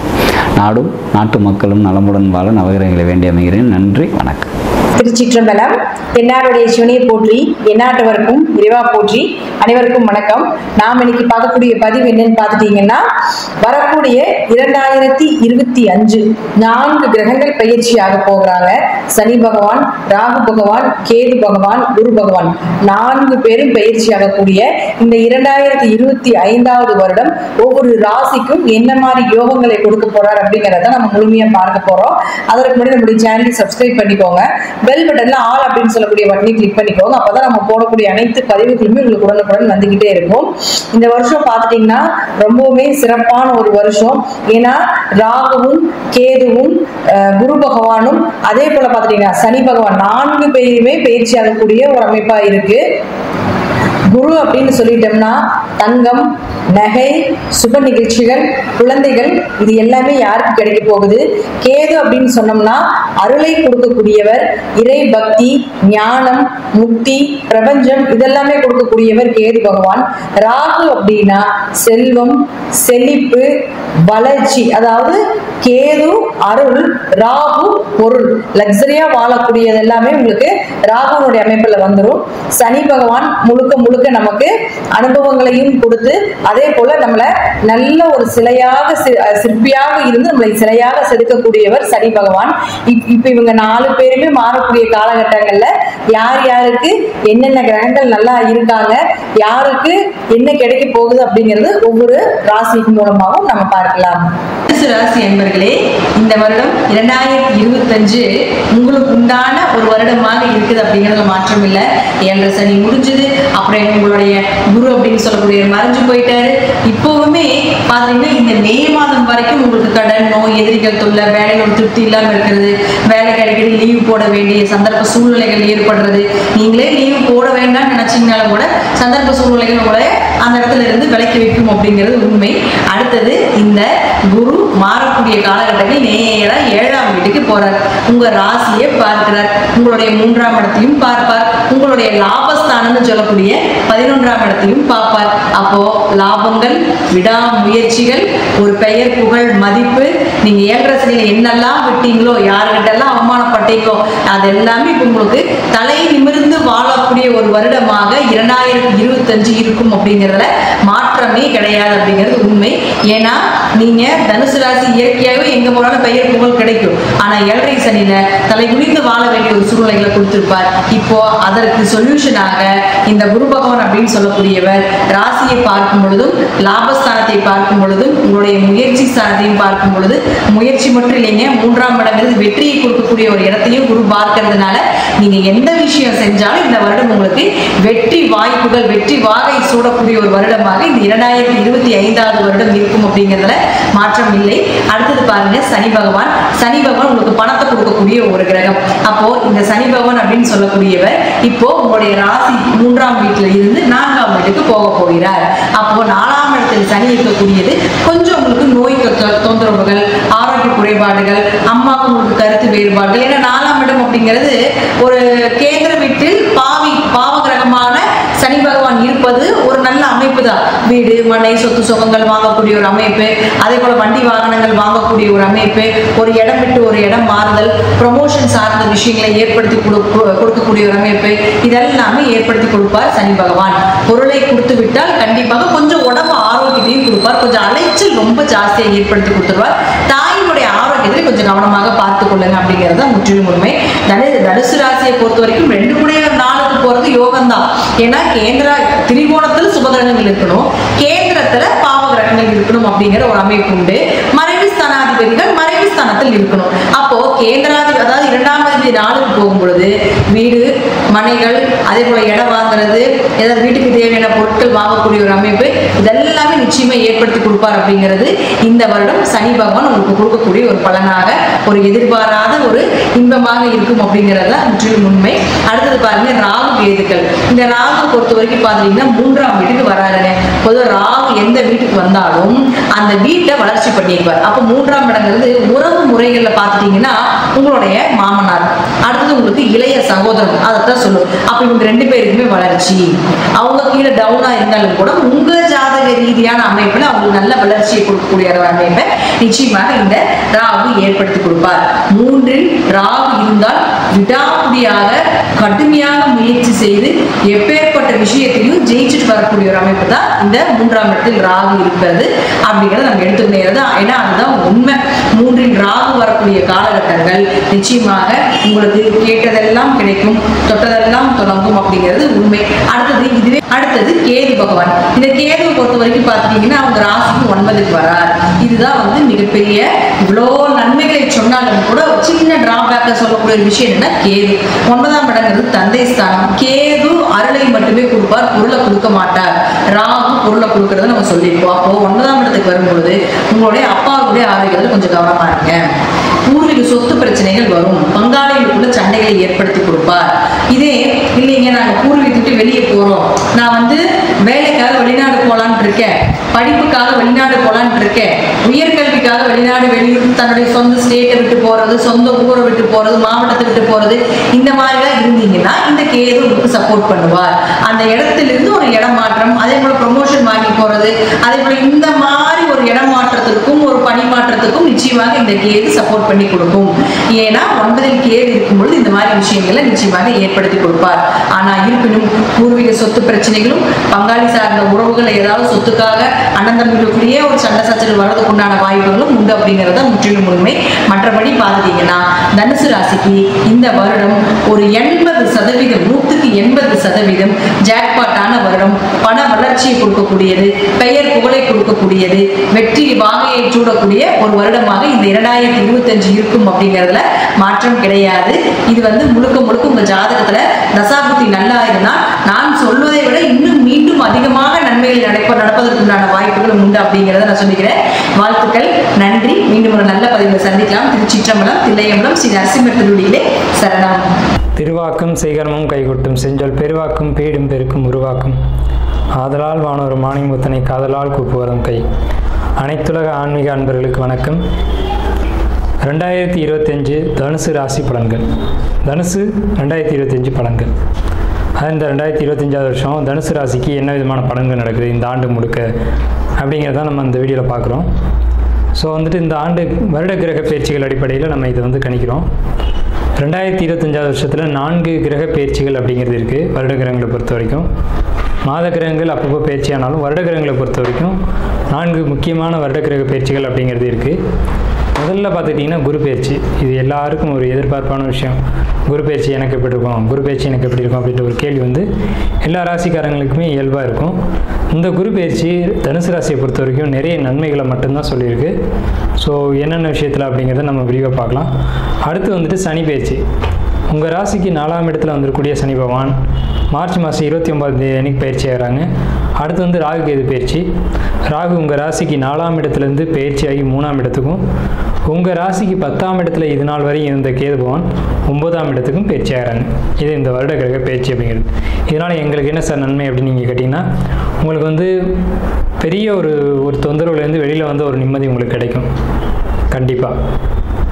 நாடும் நாட்டு மக்களும் நலமுடன் வாழ நவகிரகங்களை வேண்டி அமைகிறேன். நன்றி, வணக்கம். திருச்சிற்றம்பலம். தென்னாடுடைய சிவனையை போற்றி, எந்நாட்டவருக்கும் இறைவா போற்றி. அனைவருக்கும் வணக்கம். நாம் இன்னைக்கு பார்க்கக்கூடிய பதிவு என்னன்னு பார்த்துட்டீங்கன்னா, வரக்கூடிய 2025 4 கிரகங்கள் பயிற்சியாக போகிறாங்க. சனி பகவான், ராகு பகவான், கேது பகவான், குரு பகவான் 4 பேரும் பயிற்சியாகக்கூடிய இந்த 2025வது வருடம் ஒவ்வொரு ராசிக்கும் என்ன மாதிரி யோகங்களை கொடுக்க போறார் அப்படிங்கிறத நம்ம முழுமையா பார்க்க போறோம். அதற்கு முன்னாடி நம்மளுடைய சேனலை சப்ஸ்கிரைப் பண்ணிக்கோங்க. பெல் பட்டன்ல ஆல் அப்படின்னு சொல்லக்கூடிய பட்டனை கிளிக் பண்ணிக்கோங்க. அப்பதான் நம்ம போடக்கூடிய அனைத்து பதிவுகளுமே உங்களுக்கு உடனுக்குடன் வந்துகிட்டே இருக்கும். இந்த வருஷம் பார்த்துட்டீங்கன்னா ரொம்பவுமே சிறப்பான ஒரு வருஷம். ஏன்னா ராகுவும் கேதுவும் குரு பகவானும் அதே போல பார்த்துட்டீங்கன்னா சனி பகவான் 4 பேருமே பயிற்சி ஆகக்கூடிய ஒரு அமைப்பா இருக்கு. குரு அப்படின்னு சொல்லிட்டோம்னா தங்கம், நகை, சுப நிகழ்ச்சிகள், குழந்தைகள் இது எல்லாமே யாருக்கு கிடைக்க போகுது. கேது அப்படின்னு சொன்னோம்னா அருளை கொடுக்கக்கூடியவர், இறை பக்தி, ஞானம், முக்தி, பிரபஞ்சம் இதெல்லாமே கொடுக்கக்கூடியவர் கேது பகவான். ராகு அப்படின்னா செல்வம், செழிப்பு, வளர்ச்சி. அதாவது கேது அருள், ராகு பொருள், லக்ஸரியா வாழக்கூடியது எல்லாமே உங்களுக்கு ராகுனுடைய அமைப்புல வந்துடும். சனி பகவான் முழுக்க முழுக்க நமக்கு அனுபவங்களையும் கொடுத்து அதே போல நம்மள நல்ல ஒரு சிற்பியாக இருந்து நம்மளை சிலையாக செதுக்கக்கூடியவர் சனி பகவான். இப்ப இவங்க 4 பேருமே மாறக்கூடிய காலகட்டங்கள்ல யார் யாருக்கு என்னென்ன கிரகங்கள் நல்லா இருக்காங்க, யாருக்கு என்ன கிடைக்க போகுது அப்படிங்கிறது ஒவ்வொரு ராசிக்கு மூலமாகவும் நம்ம பார்க்கலாம். ராசி என்பர்களே, இந்த வருடம் 2025 உங்களுக்கு உண்டான ஒரு வருடமாக இருக்குது அப்படிங்கிறதுல மாற்றம் இல்லை. 7 சனி முடிஞ்சது, அப்புறம் உங்களுடைய குரு அப்படின்னு சொல்லக்கூடிய மறைஞ்சு போயிட்டாரு. இப்போவுமே பாத்தீங்கன்னா இந்த மே மாதம் வரைக்கும் உங்களுக்கு கடன், நோய், எதிரிகள் தொல்லை, வேலையில் ஒரு திருப்தி இல்லாமல் இருக்கிறது, வேலைக்கு அடிக்கடி லீவ் போட வேண்டிய சந்தர்ப்ப சூழ்நிலைகள் ஏற்படுறது. நீங்களே லீவ் போட வேண்டாம்னு நினைச்சீங்கனாலும் கூட சந்தர்ப்ப சூழ்நிலைகள் கூட அந்த இடத்துல இருந்து விலக்கி வைக்கும் அப்படிங்கிறது உண்மை. அடுத்தது இந்த குரு மாறக்கூடிய காலகட்டத்தில் நேரா 7ஆம் வீட்டுக்கு போறார். உங்க ராசியை பார்க்கிறார். உங்களுடைய 3ஆம் இடத்தையும் பார்ப்பார். உங்களுடைய லாபஸ்தானம்னு சொல்லக்கூடிய 11ஆம் இடத்தையும் பார்ப்பார். அப்போ லாபங்கள், விடாமுயற்சிகள், ஒரு பெயர், புகழ், மதிப்பு, நீங்க 7ரை சனியில என்னெல்லாம் விட்டீங்களோ, யாருக்கிட்ட எல்லாம் அவமானப்பட்டீங்களோ, அதெல்லாமே இப்ப உங்களுக்கு தலை நிமிர்ந்து வாழக்கூடிய ஒரு வருடமாக 2025 இருக்கும் அப்படிங்கிறதுல மாற்றமே கிடையாது அப்படிங்கிறது உண்மை. ஏன்னா நீங்க தனுசு ராசி இயற்கையாகவே எங்க போனாலும் பெயர், புகழ் கிடைக்கும். ஆனா 7ரை சனியில தலை குனிந்து வாழ வேண்டிய ஒரு சூழ்நிலைகளை கொடுத்திருப்பார். இப்போ அதற்கு சொல்யூஷனாக இந்த குரு பகவான் அப்படின்னு சொல்லக்கூடியவர் ராசியை பார்க்கும் பொழுதும், லாபஸ்தானத்தை பார்க்கும் பொழுதும், உங்களுடைய முயற்சி ஸ்தானத்தையும் பார்க்கும் பொழுது, முயற்சி மட்டும் இல்லைங்க, 3ஆம் இடங்கிறது வெற்றியை கொடுக்கக்கூடிய ஒரு இடத்தையும் குரு பார்க்கறதுனால நீங்க எந்த விஷயம் செஞ்சாலும் இந்த வருடம் உங்களுக்கு வெற்றி வாய்ப்புகள், வெற்றி வாகை சூடக்கூடிய ஒரு வருடமாக இந்த 2025வது வருடம் இருக்கும் அப்படிங்கிறதுல மாற்றம் இல்லை. அடுத்தது பாருங்க, சனி பகவான். சனி பகவான் உங்களுக்கு பணத்தை கொடுக்கக்கூடிய ஒரு கிரகம். அப்போ இந்த சனி பகவான் அப்படின்னு சொல்லக்கூடியவர் இப்போ உங்களுடைய ராசி 3ஆம் வீட்டுல இருந்து 4ஆம் வீட்டுக்கு போக போகிறார். அப்போ 4ஆம் இடத்தில் சனி இருக்கக்கூடியது கொஞ்சம் உங்களுக்கு நோய் தொந்தரவுகள், ஆரோக்கிய குறைபாடுகள், அம்மாவுக்கு உங்களுக்கு கருத்து வேறுபாடுகள். ஏன்னா 4ஆம் இடம் அப்படிங்கிறது ஒரு கேந்திர வீட்டில் பாவ கிரகமான சனி பகவான் இருப்பது ஒரு நல்ல அமைப்பு தான். வீடு, மனை, சொத்து சுகங்கள் வாங்கக்கூடிய ஒரு அமைப்பு, அதே போல வண்டி வாகனங்கள் வாங்கக்கூடிய ஒரு அமைப்பு, ஒரு இடம் விட்டு ஒரு இடம் மாறுதல், ப்ரொமோஷன் சார்ந்த விஷயங்களை ஏற்படுத்தி கொடுக்கக்கூடிய ஒரு அமைப்பு, இதெல்லாமே ஏற்படுத்தி கொடுப்பார் சனி பகவான். பொருளை கொடுத்து விட்டால் கண்டிப்பாக கொஞ்சம் உடம்பு ஆரோக்கியத்தையும் கொடுப்பார். கொஞ்சம் அலைச்சல் ரொம்ப ஜாஸ்தியாக ஏற்படுத்தி கொடுத்துருவார். தாயினுடைய ஆரோக்கியத்தை கொஞ்சம் கவனமாக பார்த்துக் கொள்ளுங்க அப்படிங்கிறது தான் முற்றிலும் உண்மை. தனுசு ராசியை பொறுத்த வரைக்கும் 2 கூட 4க்கு போறது யோகம் தான். ஏன்னா கேந்திர திரிகோணத்தில் சுபகிரகங்கள் இருக்கணும், கேந்திரத்துல பாவ கிரகங்கள் இருக்கணும் அப்படிங்கிற ஒரு அமைப்பு உண்டு. மறைவு ஸ்தானாதிபதிகள் மறைவு ஸ்தானத்தில் இருக்கணும். அப்போ கேந்திராதிபதி, அதாவது 2ஆம் அதிபதி 4க்கு போகும் பொழுது வீடு, மனைகள், அதே போல இடம் வாங்குறது, ஏதாவது வீட்டுக்கு தேவையான பொருட்கள் வாங்கக்கூடிய ஒரு அமைப்பு, இதெல்லாமே நிச்சயமா ஏற்படுத்தி கொடுப்பார் அப்படிங்கிறது இந்த வருடம் சனி பகவான் உங்களுக்கு கொடுக்கக்கூடிய ஒரு பலனாக, ஒரு எதிர்பாராத ஒரு இன்பமாக இருக்கும் அப்படிங்கிறது தான் முற்றிலும் உண்மை. அடுத்தது பாருங்க, ராகு கேதுக்கள். இந்த ராகு பொறுத்த வரைக்கும் பாத்தீங்கன்னா 3ஆம் வீட்டுக்கு வராருங்க. பொதுவாக ராகு எந்த வீட்டுக்கு வந்தாலும் அந்த வீட்டை வளர்ச்சி பண்ணியிருப்பார். அப்போ 3ஆம் இடங்கிறது உறவு முறைகள்ல பாத்துட்டீங்கன்னா உங்களுடைய மாமனார், அடுத்தது உங்களுக்கு இளைய சகோதரன், அதைத்தான் சொல்லும். அப்ப இவங்க 2 பேருக்குமே வளர்ச்சி, அவங்க கீழே டவுனா இருந்தாலும் கூட உங்க ஜாதக ரீதியான அமைப்புல அவங்களுக்கு நல்ல வளர்ச்சியை கொடுக்கக்கூடிய அமைப்பை நிச்சயமாக இந்த ராகு ஏற்படுத்தி கொடுப்பார். 3இல் ராகு இருந்தால் விடாப்பிடியாக கடுமையாக முயற்சி செய்து எப்பேற்பட்ட விஷயத்தையும் ஜெயிச்சுட்டு வரக்கூடிய ஒரு அமைப்பு தான் இந்த 3ஆம் இடத்தில் ராகு இருக்கிறது அப்படிங்கிறத நம்ம எடுத்துக்கிட்டே. ஏன்னா அதுதான் உண்மை. 3இல் ராகு வரக்கூடிய காலகட்டங்கள் நிச்சயமாக உங்களுக்கு கேட்டதெல்லாம் கிடைக்கும், தொட்டதெல்லாம் தொடங்கும் அப்படிங்கிறது உண்மை. அடுத்தது கேது பகவான். இந்த கேதுவை பொறுத்த வரைக்கும் பார்த்துட்டீங்கன்னா அவங்க ராசிக்கு 9க்கு வரார். இதுதான் மிகப்பெரிய இவ்வளோ நன்மைகளை சொன்னாலும் கூட சின்ன டிராபேக்கை சொல்லக்கூடிய ஒரு விஷயம் என்னன்னா கேது 9ஆம் இடங்கிறது தந்தை ஸ்தானம். கேது அருளை மட்டுமே கொடுப்பார், பொருளை கொடுக்க மாட்டார். ராகு பொருளை கொடுக்கறத நம்ம சொல்லியிருப்போம். அப்போ 9ஆம் இடத்துக்கு வரும்பொழுது உங்களுடைய அப்பாவுடைய ஆரோக்கியத்தில் கொஞ்சம் கவனமா இருங்க. பூர்வீக சொத்து பிரச்சனைகள் வரும், பங்காளிகளுக்குள்ள சண்டைகளை ஏற்படுத்தி கொடுப்பார். இதே இல்லைங்க நாங்க பூர்வீகத்துக்கு வெளியே போறோம், நான் வேலைக்காக வெளிநாடு போலான்னு இருக்கேன், படிப்புக்காக வெளிநாடு போலான்னு இருக்கேன், உயர்கல்விக்காக வெளிநாடு, வெளியூர், தன்னுடைய சொந்த ஸ்டேட்டை விட்டு போறது, சொந்த ஊரை விட்டு போறது, மாவட்டத்தை விட்டு போறது, இந்த மாதிரிலாம் இருந்தீங்கன்னா இந்த கேது உங்களுக்கு சப்போர்ட் பண்ணுவார். அந்த இடத்திலிருந்து ஒரு இடம் மாற்றம், அதே போல ப்ரொமோஷன் வாங்கி போறது, அதே போல இந்த மாதிரி ஒரு இடம் மாற்றத்திற்கும் ஒரு பணி மாற்றத்துக்கும் நிச்சயமாக இந்த கேது சப்போர்ட் பண்ணி கொடுக்கும். ஏன்னா 9இல் கேது இருக்கும்பொழுது இந்த மாதிரி விஷயங்களை நிச்சயமாக ஏற்படுத்தி கொடுப்பார். ஆனா இருப்பினும் பூர்வீக சொத்து பிரச்சனைகளும், பங்காளி சார்ந்த உறவுகள், ஏதாவது சொத்துக்காக அண்ணன் தம்பிகளுக்குள்ளேயே ஒரு சண்டை சச்சரவு வர்றதுக்கு உண்டான வாய்ப்புகளும் உண்டு அப்படிங்கிறத முற்றிலும் உண்மை. மற்றபடி பார்த்துட்டீங்கன்னா தனுசு ராசிக்கு இந்த வருடம் ஒரு 80%, 100% ஜாக்பாட்டான வருடம். பண வளர்ச்சியை கொடுக்கக்கூடியது, பெயர் புகழை கொடுக்கக்கூடியது, வெற்றி வாகையை சூடக்கூடிய ஒரு வருடமாக இந்த 2025 இருக்கும் அப்படிங்கிறதுல மாற்றம் கிடையாது. இது முழுக்க முழுக்க உங்க ஜாதகத்துல தசாபுத்தி நல்லா இருந்தால் நான் சொல்வதை விட இன்னும் மீண்டும் அதிகமாக நன்மைகள் நடப்பதற்குண்டான வாய்ப்புகள் உண்டு அப்படிங்கிறத நான் சொல்லிக்கிறேன். வாழ்த்துக்கள், நன்றி. மீண்டும் ஒரு நல்ல பதிவில் சந்திக்கலாம். திருச்சிற்றம்பலம், தில்லையம்பலம், ஸ்ரீ நரசிம்மர் திருவடியிலே சரணம். திருவாக்கும் செய்கர்மம் கைகொட்டும் செஞ்சொல் பெருவாக்கும் பீடும் பெருக்கும் உருவாக்கும் ஆதலால் வானோர் மாணிமுத்தனை காதலால் கூப்புவதும் கை அனைத்துலக ஆன்மீக அன்பர்களுக்கு வணக்கம். 2025 தனுசு ராசி பலன்கள். தனுசு 2025 பலன்கள். இந்த 2025 வருஷம் தனுசு ராசிக்கு என்ன விதமான பலன்கள் நடக்குது இந்த ஆண்டு முழுக்க அப்படிங்கிறத நம்ம இந்த வீடியோவில் பார்க்குறோம். ஸோ வந்துட்டு இந்த ஆண்டு வருட கிரக பயிற்சிகள் அடிப்படையில் நம்ம இதை கணிக்கிறோம். 2025 வருஷத்தில் 4 கிரக பயிற்சிகள் அப்படிங்கிறது இருக்குது. வருட கிரகங்களை பொறுத்த வரைக்கும் மாத கிரகங்கள் அப்பப்போ பயிற்சி ஆனாலும் வருட கிரகங்களை பொறுத்த வரைக்கும் 4 முக்கியமான வருட கிரக பயிற்சிகள் அப்படிங்கிறது இருக்குது. முதல்ல பார்த்துக்கிட்டிங்கன்னா குரு பயிற்சி. இது எல்லாருக்கும் ஒரு எதிர்பார்ப்பான விஷயம். குரு பயிற்சி எனக்கு எப்படி இருக்கும், குரு பயிற்சி எனக்கு எப்படி இருக்கும் அப்படின்ற ஒரு கேள்வி எல்லா ராசிக்காரங்களுக்குமே இயல்பாக இருக்கும். இந்த குரு பயிற்சி தனுசு ராசியை பொறுத்த வரைக்கும் நிறைய நன்மைகளை மட்டும்தான் சொல்லியிருக்கு. ஸோ என்னென்ன விஷயத்தில் அப்படிங்கிறத நம்ம விரிவாக பார்க்கலாம். அடுத்து சனி பயிற்சி. உங்கள் ராசிக்கு 4ஆம் இடத்துல வந்திருக்கக்கூடிய சனி பகவான் மார்ச் மாதம் 29 அன்னைக்கு பயிற்சி ஆகிறாங்க. அடுத்து ராகு கேது பயிற்சி. ராகு உங்கள் ராசிக்கு 4ஆம் இடத்துலேருந்து பயிற்சி ஆகி 3ஆம் இடத்துக்கும், உங்கள் ராசிக்கு 10ஆம் இடத்துல இது நாள் வரை இருந்த கேது பகவான் 9ஆம் இடத்துக்கும் பயிற்சி ஆகிறாங்க. இது இந்த வருட கிரக பயிற்சி அப்படிங்கிறது. இதனால் எங்களுக்கு என்ன சார் நன்மை அப்படின்னு நீங்கள் கேட்டிங்கன்னா, உங்களுக்கு பெரிய ஒரு தொந்தரவுலேருந்து வெளியில் ஒரு நிம்மதி உங்களுக்கு கிடைக்கும். கண்டிப்பாக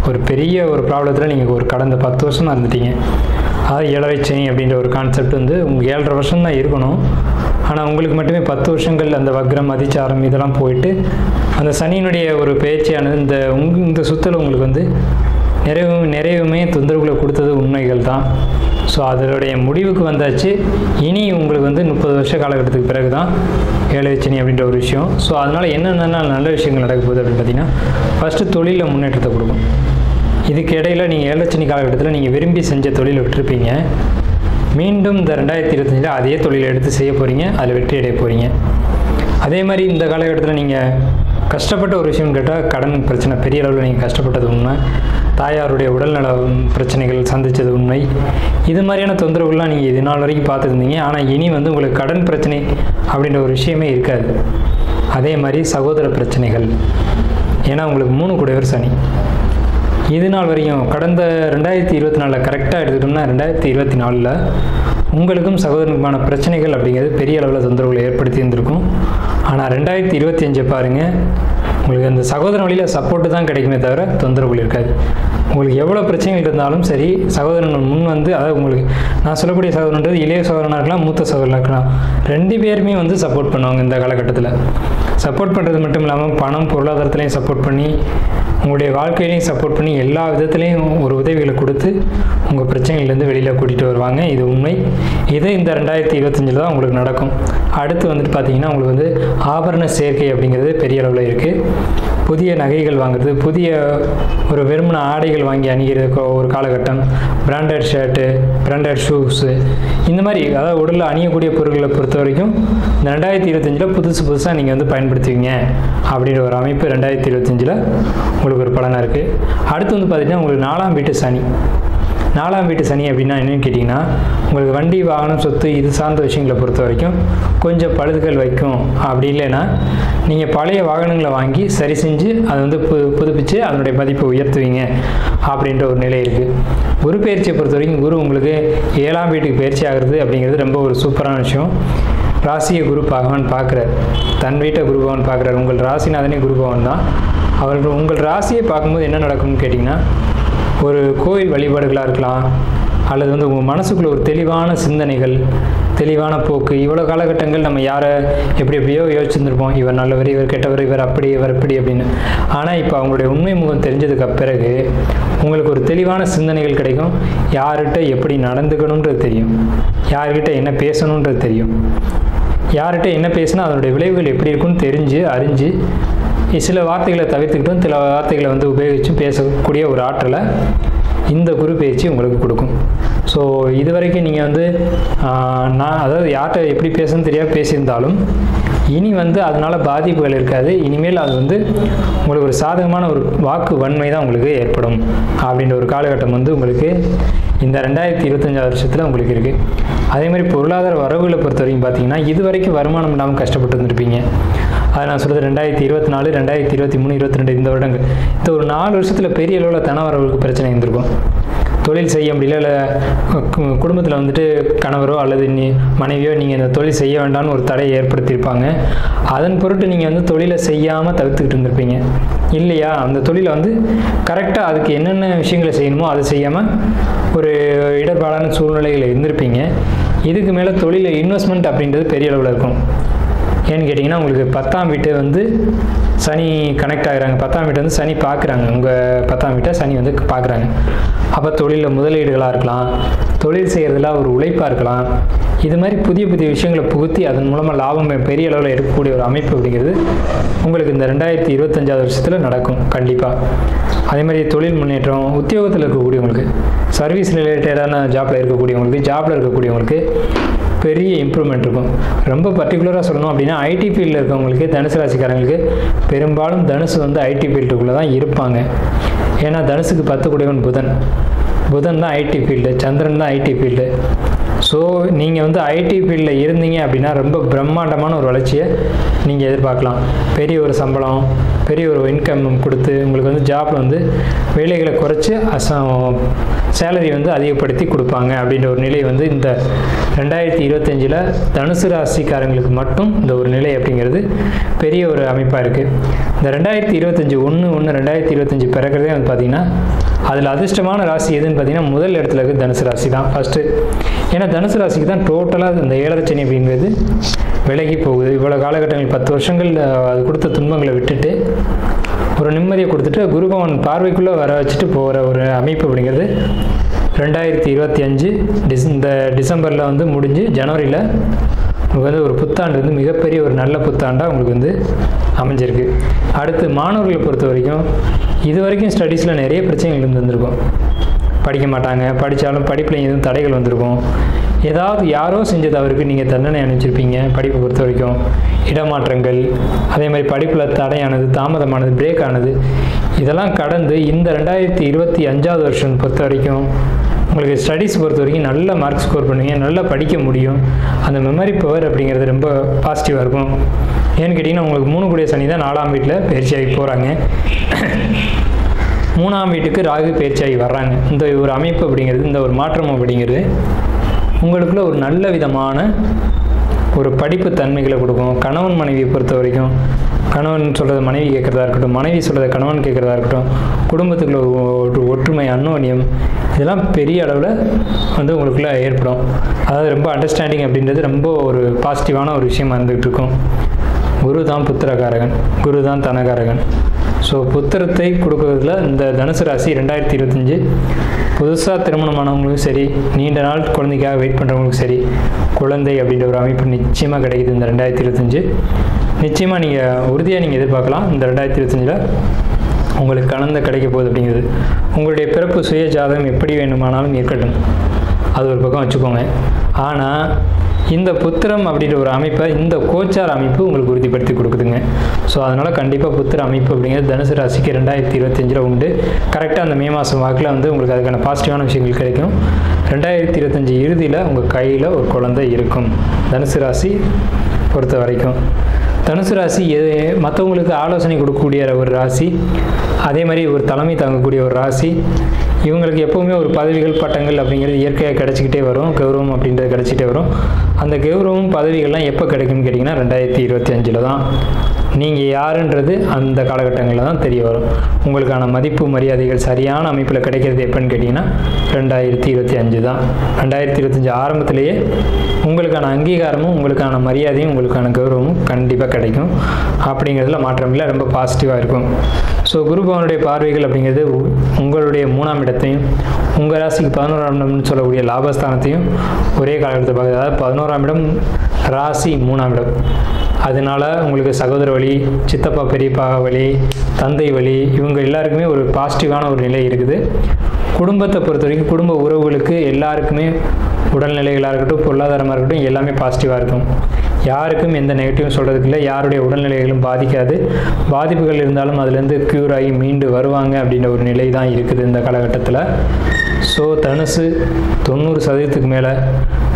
ஒரு பெரிய ஒரு ப்ராப்ளத்தில் நீங்கள் ஒரு கடந்த 10 வருஷமாக இருந்துட்டீங்க. அதாவது 7.5 சனி அப்படின்ற ஒரு கான்செப்ட் உங்களுக்கு 7.5 வருஷம் தான் இருக்கணும். ஆனால் உங்களுக்கு மட்டுமே 10 வருஷங்கள் அந்த வக்ரம் அதிச்சாரம் இதெல்லாம் போயிட்டு அந்த சனியினுடைய ஒரு பயிற்சியானது இந்த சுத்தல் உங்களுக்கு நிறைவுமே தொந்தரவுகளை கொடுத்தது உண்மைகள் தான். ஸோ அதனுடைய முடிவுக்கு வந்தாச்சு. இனி உங்களுக்கு 30 வருஷ காலகட்டத்துக்கு பிறகு தான் 7.5 சனி அப்படின்ற ஒரு விஷயம். ஸோ அதனால் என்னென்ன நல்ல விஷயங்கள் நடக்க போகுது அப்படின்னு பார்த்தீங்கன்னா, ஃபஸ்ட்டு தொழிலில் முன்னேற்றத்தை கொடுக்கும். இதுக்கு இடையில் நீங்கள் 7.5 சனி காலகட்டத்தில் நீங்கள் விரும்பி செஞ்ச தொழிலை விட்டுருப்பீங்க. மீண்டும் இந்த 2025 அதே தொழிலை எடுத்து செய்ய போகிறீங்க, அதில் வெற்றி அடைய போகிறீங்க. அதே மாதிரி இந்த காலகட்டத்தில் நீங்கள் கஷ்டப்பட்ட ஒரு விஷயம் கேட்டால் கடன் பிரச்சனை பெரிய அளவில் நீங்கள் கஷ்டப்பட்டது உண்மை. தாயாருடைய உடல்நல பிரச்சனைகள் சந்தித்தது உண்மை. இது மாதிரியான தொந்தரவுகள்லாம் நீங்கள் இது நாள் வரைக்கும் பார்த்துருந்தீங்க. ஆனால் இனி உங்களுக்கு கடன் பிரச்சனை அப்படின்ற ஒரு விஷயமே இருக்காது. அதே மாதிரி சகோதர பிரச்சனைகள், ஏன்னா உங்களுக்கு 3 கூடையவர் சனி. இது நாள் வரைக்கும் கடந்த 2024 கரெக்டாக எடுத்துக்கிட்டோம்னா 2024 உங்களுக்கும் சகோதரனுக்குமான பிரச்சனைகள் அப்படிங்கிறது பெரிய அளவில் தொந்தரவுகளை ஏற்படுத்தி இருந்திருக்கும். ஆனால் 2025 பாருங்கள், உங்களுக்கு அந்த சகோதர வழியில் சப்போர்ட்டு தான் கிடைக்குமே தவிர தொந்தரவுகள் இருக்காது. உங்களுக்கு எவ்வளோ பிரச்சனைகள் இருந்தாலும் சரி, சகோதரன் முன் அதாவது உங்களுக்கு நான் சொல்லக்கூடிய சகோதரன்றது இளைய சகோதரனாக இருக்கலாம், மூத்த சகோதரனாக இருக்கலாம், 2 பேருமே சப்போர்ட் பண்ணுவாங்க. இந்த காலகட்டத்தில் சப்போர்ட் பண்ணுறது மட்டும் இல்லாமல் பணம் பொருளாதாரத்துலேயும் சப்போர்ட் பண்ணி, உங்களுடைய வாழ்க்கையிலையும் சப்போர்ட் பண்ணி, எல்லா விதத்துலேயும் ஒரு உதவிகளை கொடுத்து உங்கள் பிரச்சனைகள்லேருந்து வெளியில் கூட்டிகிட்டு வருவாங்க. இது உண்மை. இது இந்த 2025 தான் உங்களுக்கு நடக்கும். அடுத்து பார்த்தீங்கன்னா உங்களுக்கு ஆபரண சேர்க்கை அப்படிங்கிறது பெரிய அளவில் இருக்குது. புதிய நகைகள் வாங்குறது, புதிய ஒரு வெறுமன ஆடைகள் வாங்கி அணிகிறது ஒரு காலகட்டம். பிராண்டட் ஷர்ட்டு, பிராண்டட் ஷூஸு, இந்த மாதிரி அதாவது உடலில் அணியக்கூடிய பொருட்களை பொறுத்த வரைக்கும் இந்த 2025 புதுசாக நீங்கள் பயன்படுத்துவீங்க அப்படின்ற ஒரு அமைப்பு 2025 உங்களுக்கு ஒரு பலனாக இருக்குது. அடுத்து பார்த்தீங்கன்னா உங்களுக்கு 4ஆம் வீட்டு சனி. 4ஆம் வீட்டு சனி அப்படின்னா என்னென்னு கேட்டிங்கன்னா, உங்களுக்கு வண்டி வாகனம் சொத்து இது சார்ந்த விஷயங்களை பொறுத்த வரைக்கும் கொஞ்சம் பழுதுகள் வைக்கும். அப்படி இல்லைன்னா நீங்கள் பழைய வாகனங்களை வாங்கி சரி செஞ்சு அதை புதுப்பித்து அதனுடைய மதிப்பை உயர்த்துவீங்க அப்படின்ற ஒரு நிலை இருக்குது. குரு பயிற்சியை பொறுத்த வரைக்கும் குரு உங்களுக்கு 7ஆம் வீட்டுக்கு பயிற்சி ஆகிறது அப்படிங்கிறது ரொம்ப ஒரு சூப்பரான விஷயம். ராசியை குரு பகவான் பார்க்குறார், தன் வீட்டை குரு பகவான் பார்க்குறாரு. உங்கள் ராசிநாதனே குரு பகவான் தான். அவர்கள் உங்கள் ராசியை பார்க்கும்போது என்ன நடக்கும்னு கேட்டிங்கன்னா, ஒரு கோயில் வழிபாடுகளாக இருக்கலாம், அல்லது உங்கள் மனசுக்குள்ளே ஒரு தெளிவான சிந்தனைகள், தெளிவான போக்கு. இவ்வளோ காலகட்டங்கள் நம்ம யாரை எப்படியோ யோசிச்சுருந்துருப்போம், இவர் நல்லவர், இவர் கெட்டவர், இவர் அப்படி, இவர் இப்படி அப்படின்னு. ஆனால் இப்போ அவங்களுடைய உண்மை முகம் தெரிஞ்சதுக்கு பிறகு உங்களுக்கு ஒரு தெளிவான சிந்தனைகள் கிடைக்கும். யார்கிட்ட எப்படி நடந்துக்கணுன்றது தெரியும், யார்கிட்ட என்ன பேசணுன்றது தெரியும், யார்கிட்ட என்ன பேசினா அதனுடைய விளைவுகள் எப்படி இருக்குன்னு தெரிஞ்சு அறிஞ்சு சில வார்த்தைகளை தவிர்த்துக்கிட்டும் சில வார்த்தைகளை உபயோகிச்சும் பேசக்கூடிய ஒரு ஆற்றலை இந்த குரு பயிற்சி உங்களுக்கு கொடுக்கும். ஸோ இது வரைக்கும் நீங்கள் நான் அதாவது யார்கிட்ட எப்படி பேசணும்னு தெரியாது பேசியிருந்தாலும் இனி அதனால் பாதிப்புகள் இருக்காது. இனிமேல் அது உங்களுக்கு ஒரு சாதகமான ஒரு வாக்கு வன்மை தான் உங்களுக்கு ஏற்படும் அப்படின்ற ஒரு காலகட்டம் உங்களுக்கு இந்த 2025 வருஷத்தில் உங்களுக்கு இருக்குது. அதே மாதிரி பொருளாதார வரவுகளை பொறுத்த வரைக்கும் பார்த்தீங்கன்னா, இது வரைக்கும் வருமானம் இல்லாமல் கஷ்டப்பட்டு இருந்திருப்பீங்க. அதை நான் சொல்கிறது 2024, 2023, 2022 இந்த வருடங்கள், இந்த ஒரு 4 வருஷத்தில் பெரிய அளவில் தன வரவுகளுக்கு பிரச்சனை இருந்திருக்கும். தொழில் செய்ய முடியல, இல்லை குடும்பத்தில் வந்துட்டு கணவரோ அல்லது மனைவியோ நீங்கள் இந்த தொழில் செய்ய வேண்டாம்னு ஒரு தடையை ஏற்படுத்தியிருப்பாங்க. அதன் பொருட்டு நீங்கள் வந்து தொழிலை செய்யாமல் தவிர்த்துக்கிட்டு இருந்திருப்பீங்க இல்லையா? அந்த தொழிலை வந்து கரெக்டாக அதுக்கு என்னென்ன விஷயங்களை செய்யணுமோ அதை செய்யாமல் ஒரு இடர்பாடான சூழ்நிலையில் இருந்திருப்பீங்க. இதுக்கு மேலே தொழிலில் இன்வெஸ்ட்மெண்ட் அப்படின்றது பெரிய அளவில் இருக்கும். ஏன்னு கேட்டிங்கன்னா, உங்களுக்கு 10ஆம் வீட்டை வந்து சனி கனெக்ட் ஆகுறாங்க. 10ஆம் வீட்டை வந்து சனி பார்க்குறாங்க. உங்கள் 10ஆம் வீட்டை சனி வந்து பார்க்குறாங்க. அப்போ தொழிலில் முதலீடுகளாக இருக்கலாம், தொழில் செய்கிறதுல ஒரு உழைப்பாக இருக்கலாம். இது மாதிரி புதிய புதிய விஷயங்களை புகுத்தி அதன் மூலமாக லாபம் பெரிய அளவில் எடுக்கக்கூடிய ஒரு அமைப்பு அப்படிங்கிறது உங்களுக்கு இந்த 2025 வருஷத்தில் நடக்கும் கண்டிப்பாக. அதே மாதிரி தொழில் முன்னேற்றம், உத்தியோகத்தில் இருக்கக்கூடியவங்களுக்கு, சர்வீஸ் ரிலேட்டடான ஜாப்பில் இருக்கக்கூடியவங்களுக்கு பெரிய இம்ப்ரூவ்மெண்ட் இருக்கும். ரொம்ப பர்டிகுலராக சொல்லணும் அப்படின்னா, ஐடி ஃபீல்டில் இருக்கவங்களுக்கு, தனுசு ராசிக்காரங்களுக்கு பெரும்பாலும் தனுசு வந்து ஐடி ஃபீல்டுக்குள்ளே தான் இருப்பாங்க. ஏன்னா தனுசுக்கு 10 கூடியவன் புதன் தான் ஐடி ஃபீல்டு, சந்திரன் தான் ஐடி ஃபீல்டு. ஸோ நீங்கள் வந்து ஐடி ஃபீல்டில் இருந்தீங்க அப்படின்னா ரொம்ப பிரம்மாண்டமான ஒரு வளர்ச்சியை நீங்கள் எதிர்பார்க்கலாம். பெரிய ஒரு சம்பளம், பெரிய ஒரு இன்கம் கொடுத்து உங்களுக்கு வந்து ஜாப்பில் வந்து வேலைகளை குறைச்சி சேலரி வந்து அதிகப்படுத்தி கொடுப்பாங்க அப்படின்ற ஒரு நிலை வந்து இந்த 2025 தனுசு ராசிக்காரங்களுக்கு மட்டும் இந்த ஒரு நிலை அப்படிங்கிறது பெரிய ஒரு அமைப்பாக இருக்குது. இந்த 2025 1/1/2025 பிறக்கிறதே வந்து பார்த்திங்கன்னா, அதில் அதிர்ஷ்டமான ராசி எதுன்னு பார்த்தீங்கன்னா முதல் இடத்துல இருக்குது தனுசு ராசி தான் ஃபஸ்ட்டு. ஏன்னா தனுசு ராசிக்கு தான் டோட்டலாக இந்த 7 சனி அப்படிங்கிறது விலகி போகுது. இவ்வளோ காலகட்டங்கள் 10 வருஷங்கள் அது கொடுத்த துன்பங்களை விட்டுட்டு ஒரு நிம்மதியை கொடுத்துட்டு குரு பகவான் பார்வைக்குள்ளே வர வச்சுட்டு போகிற ஒரு அமைப்பு அப்படிங்கிறது 2025 இந்த டிசம்பரில் வந்து முடிஞ்சு ஜனவரியில் உங்களுக்கு வந்து ஒரு புத்தாண்டு வந்து மிகப்பெரிய ஒரு நல்ல புத்தாண்டாக உங்களுக்கு வந்து அமைஞ்சிருக்கு. அடுத்து மாணவர்களை பொறுத்த வரைக்கும் இது வரைக்கும் ஸ்டடீஸில் நிறைய பிரச்சனைகள் இருந்திருக்கும். படிக்க மாட்டாங்க, படித்தாலும் படிப்பில் எதுவும் தடைகள் வந்திருக்கும். ஏதாவது யாரோ செஞ்ச தவறுக்கு நீங்கள் தண்டனை அனுப்பிச்சிருப்பீங்க. படிப்பை பொறுத்த வரைக்கும் இடமாற்றங்கள், அதே மாதிரி படிப்பில் தடையானது, தாமதமானது, பிரேக் ஆனது, இதெல்லாம் கடந்து இந்த 2025 வருஷம் பொறுத்த வரைக்கும் உங்களுக்கு ஸ்டடீஸ் பொறுத்த வரைக்கும் நல்ல மார்க் ஸ்கோர் பண்ணுவீங்க, நல்லா படிக்க முடியும். அந்த மெமரி பவர் அப்படிங்கிறது ரொம்ப பாசிட்டிவாக இருக்கும். ஏன்னு கேட்டிங்கன்னா, உங்களுக்கு 3 கூடிய சனி தான் 4ஆம் வீட்டில் பயிற்சியாகி போகிறாங்க. 3ஆம் வீட்டுக்கு ராகு பயிற்சியாகி வர்றாங்க. இந்த ஒரு அமைப்பு அப்படிங்கிறது, இந்த ஒரு மாற்றம் அப்படிங்கிறது உங்களுக்குள்ள ஒரு நல்ல விதமான ஒரு படிப்பு தன்மைகளை கொடுக்கும். கணவன் மனைவியை பொறுத்த வரைக்கும் கணவன் சொல்கிறத மனைவி கேட்குறதா இருக்கட்டும், மனைவி சொல்கிறத கணவன் கேட்குறதா இருக்கட்டும், குடும்பத்துக்குள்ள ஒரு ஒற்றுமை, அன்னோன்யம், இதெல்லாம் பெரிய அளவில் வந்து உங்களுக்குள்ளே ஏற்படும். அதாவது ரொம்ப அண்டர்ஸ்டாண்டிங் அப்படின்றது ரொம்ப ஒரு பாசிட்டிவான ஒரு விஷயமா இருந்துகிட்டு இருக்கும். குரு தான் புத்திரகாரகன், குரு தான் தனகாரகன். ஸோ புத்திரத்தை கொடுக்கறதுல இந்த தனுசு ராசி 2025 புதுசாக திருமணமானவங்களுக்கும் சரி, நீண்ட நாள் குழந்தைக்காக வெயிட் பண்ணுறவங்களுக்கும் சரி, குழந்தை அப்படின்ற ஒரு அமைப்பு நிச்சயமாக கிடைக்குது. இந்த 2025 நிச்சயமாக நீங்கள் உறுதியாக நீங்கள் எதிர்பார்க்கலாம். இந்த 2025 உங்களுக்கு கலந்த கிடைக்க போகுது அப்படிங்கிறது. உங்களுடைய பிறப்பு சுய ஜாதகம் எப்படி வேணுமானாலும் இருக்கட்டும், அது ஒரு பக்கம் வச்சுக்கோங்க. ஆனால் இந்த புத்திரம் அப்படின்ற ஒரு அமைப்பை இந்த கோச்சார் அமைப்பு உங்களுக்கு உறுதிப்படுத்தி கொடுக்குதுங்க. ஸோ அதனால் கண்டிப்பாக புத்திர அமைப்பு அப்படிங்கிறது தனுசு ராசிக்கு 2025 உண்டு. கரெக்டாக அந்த மே மாதம் வாக்கில் வந்து உங்களுக்கு அதுக்கான பாசிட்டிவான விஷயங்கள் கிடைக்கும். 2025 இறுதியில் உங்கள் கையில் ஒரு குழந்தை இருக்கும். தனுசு ராசி பொறுத்த வரைக்கும் தனுசு ராசி மற்றவங்களுக்கு ஆலோசனை கொடுக்கக்கூடிய ஒரு ராசி, அதே மாதிரி ஒரு தலைமை தாங்கக்கூடிய ஒரு ராசி. இவங்களுக்கு எப்போவுமே ஒரு பதவிகள், பட்டங்கள் அப்படிங்கிறது இயற்கையாக கிடச்சிக்கிட்டே வரும். கௌரவம் அப்படின்றது கிடச்சிக்கிட்டே வரும். அந்த கௌரவம், பதவிகள்லாம் எப்போ கிடைக்கும்னு கேட்டிங்கன்னா 2025 தான். நீங்கள் யாருன்றது அந்த காலகட்டங்களில் தான் தெரிய வரும். உங்களுக்கான மதிப்பு மரியாதைகள் சரியான அமைப்பில் கிடைக்கிறது எப்போன்னு கேட்டிங்கன்னா 2025 தான். 2025 ஆரம்பத்திலேயே உங்களுக்கான அங்கீகாரமும், உங்களுக்கான மரியாதையும், உங்களுக்கான கௌரவமும் கண்டிப்பாக கிடைக்கும். அப்படிங்கிறதுல மாற்றம் இல்லை, ரொம்ப பாசிட்டிவாக இருக்கும். ஸோ குரு பகவானுடைய பார்வைகள் அப்படிங்கிறது உங்களுடைய 3ஆம் இடத்தையும், உங்கள் ராசிக்கு 11ஆம் இடம்னு சொல்லக்கூடிய லாபஸ்தானத்தையும் ஒரே காலகட்டத்தில் பார்க்குது. அதாவது 11ஆம் இடம் ராசி 3ஆம் இடம். அதனால உங்களுக்கு சகோதர வழி, சித்தப்பா பெரியப்பா வழி, தந்தை வழி, இவங்க எல்லாருக்குமே ஒரு பாசிட்டிவான ஒரு நிலை இருக்குது. குடும்பத்தை பொறுத்த வரைக்கும் குடும்ப உறவுகளுக்கு எல்லாருக்குமே உடல்நிலைகளாக இருக்கட்டும், பொருளாதாரமாக இருக்கட்டும், எல்லாமே பாசிட்டிவாக இருக்கும். யாருக்கும் எந்த நெகட்டிவும் சொல்கிறதுக்கு இல்லை. யாருடைய உடல்நிலைகளும் பாதிக்காது. பாதிப்புகள் இருந்தாலும் அதுலேருந்து க்யூர் ஆகி மீண்டு வருவாங்க அப்படின்ற ஒரு நிலை தான் இருக்குது இந்த காலகட்டத்தில். ஸோ தனுசு 90% மேலே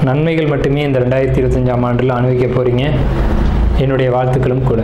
நன்மைகள் மட்டுமே இந்த 2025 ஆண்டில் அனுபவிக்க போகிறீங்க. என்னுடைய வாழ்த்துக்களும் கூட.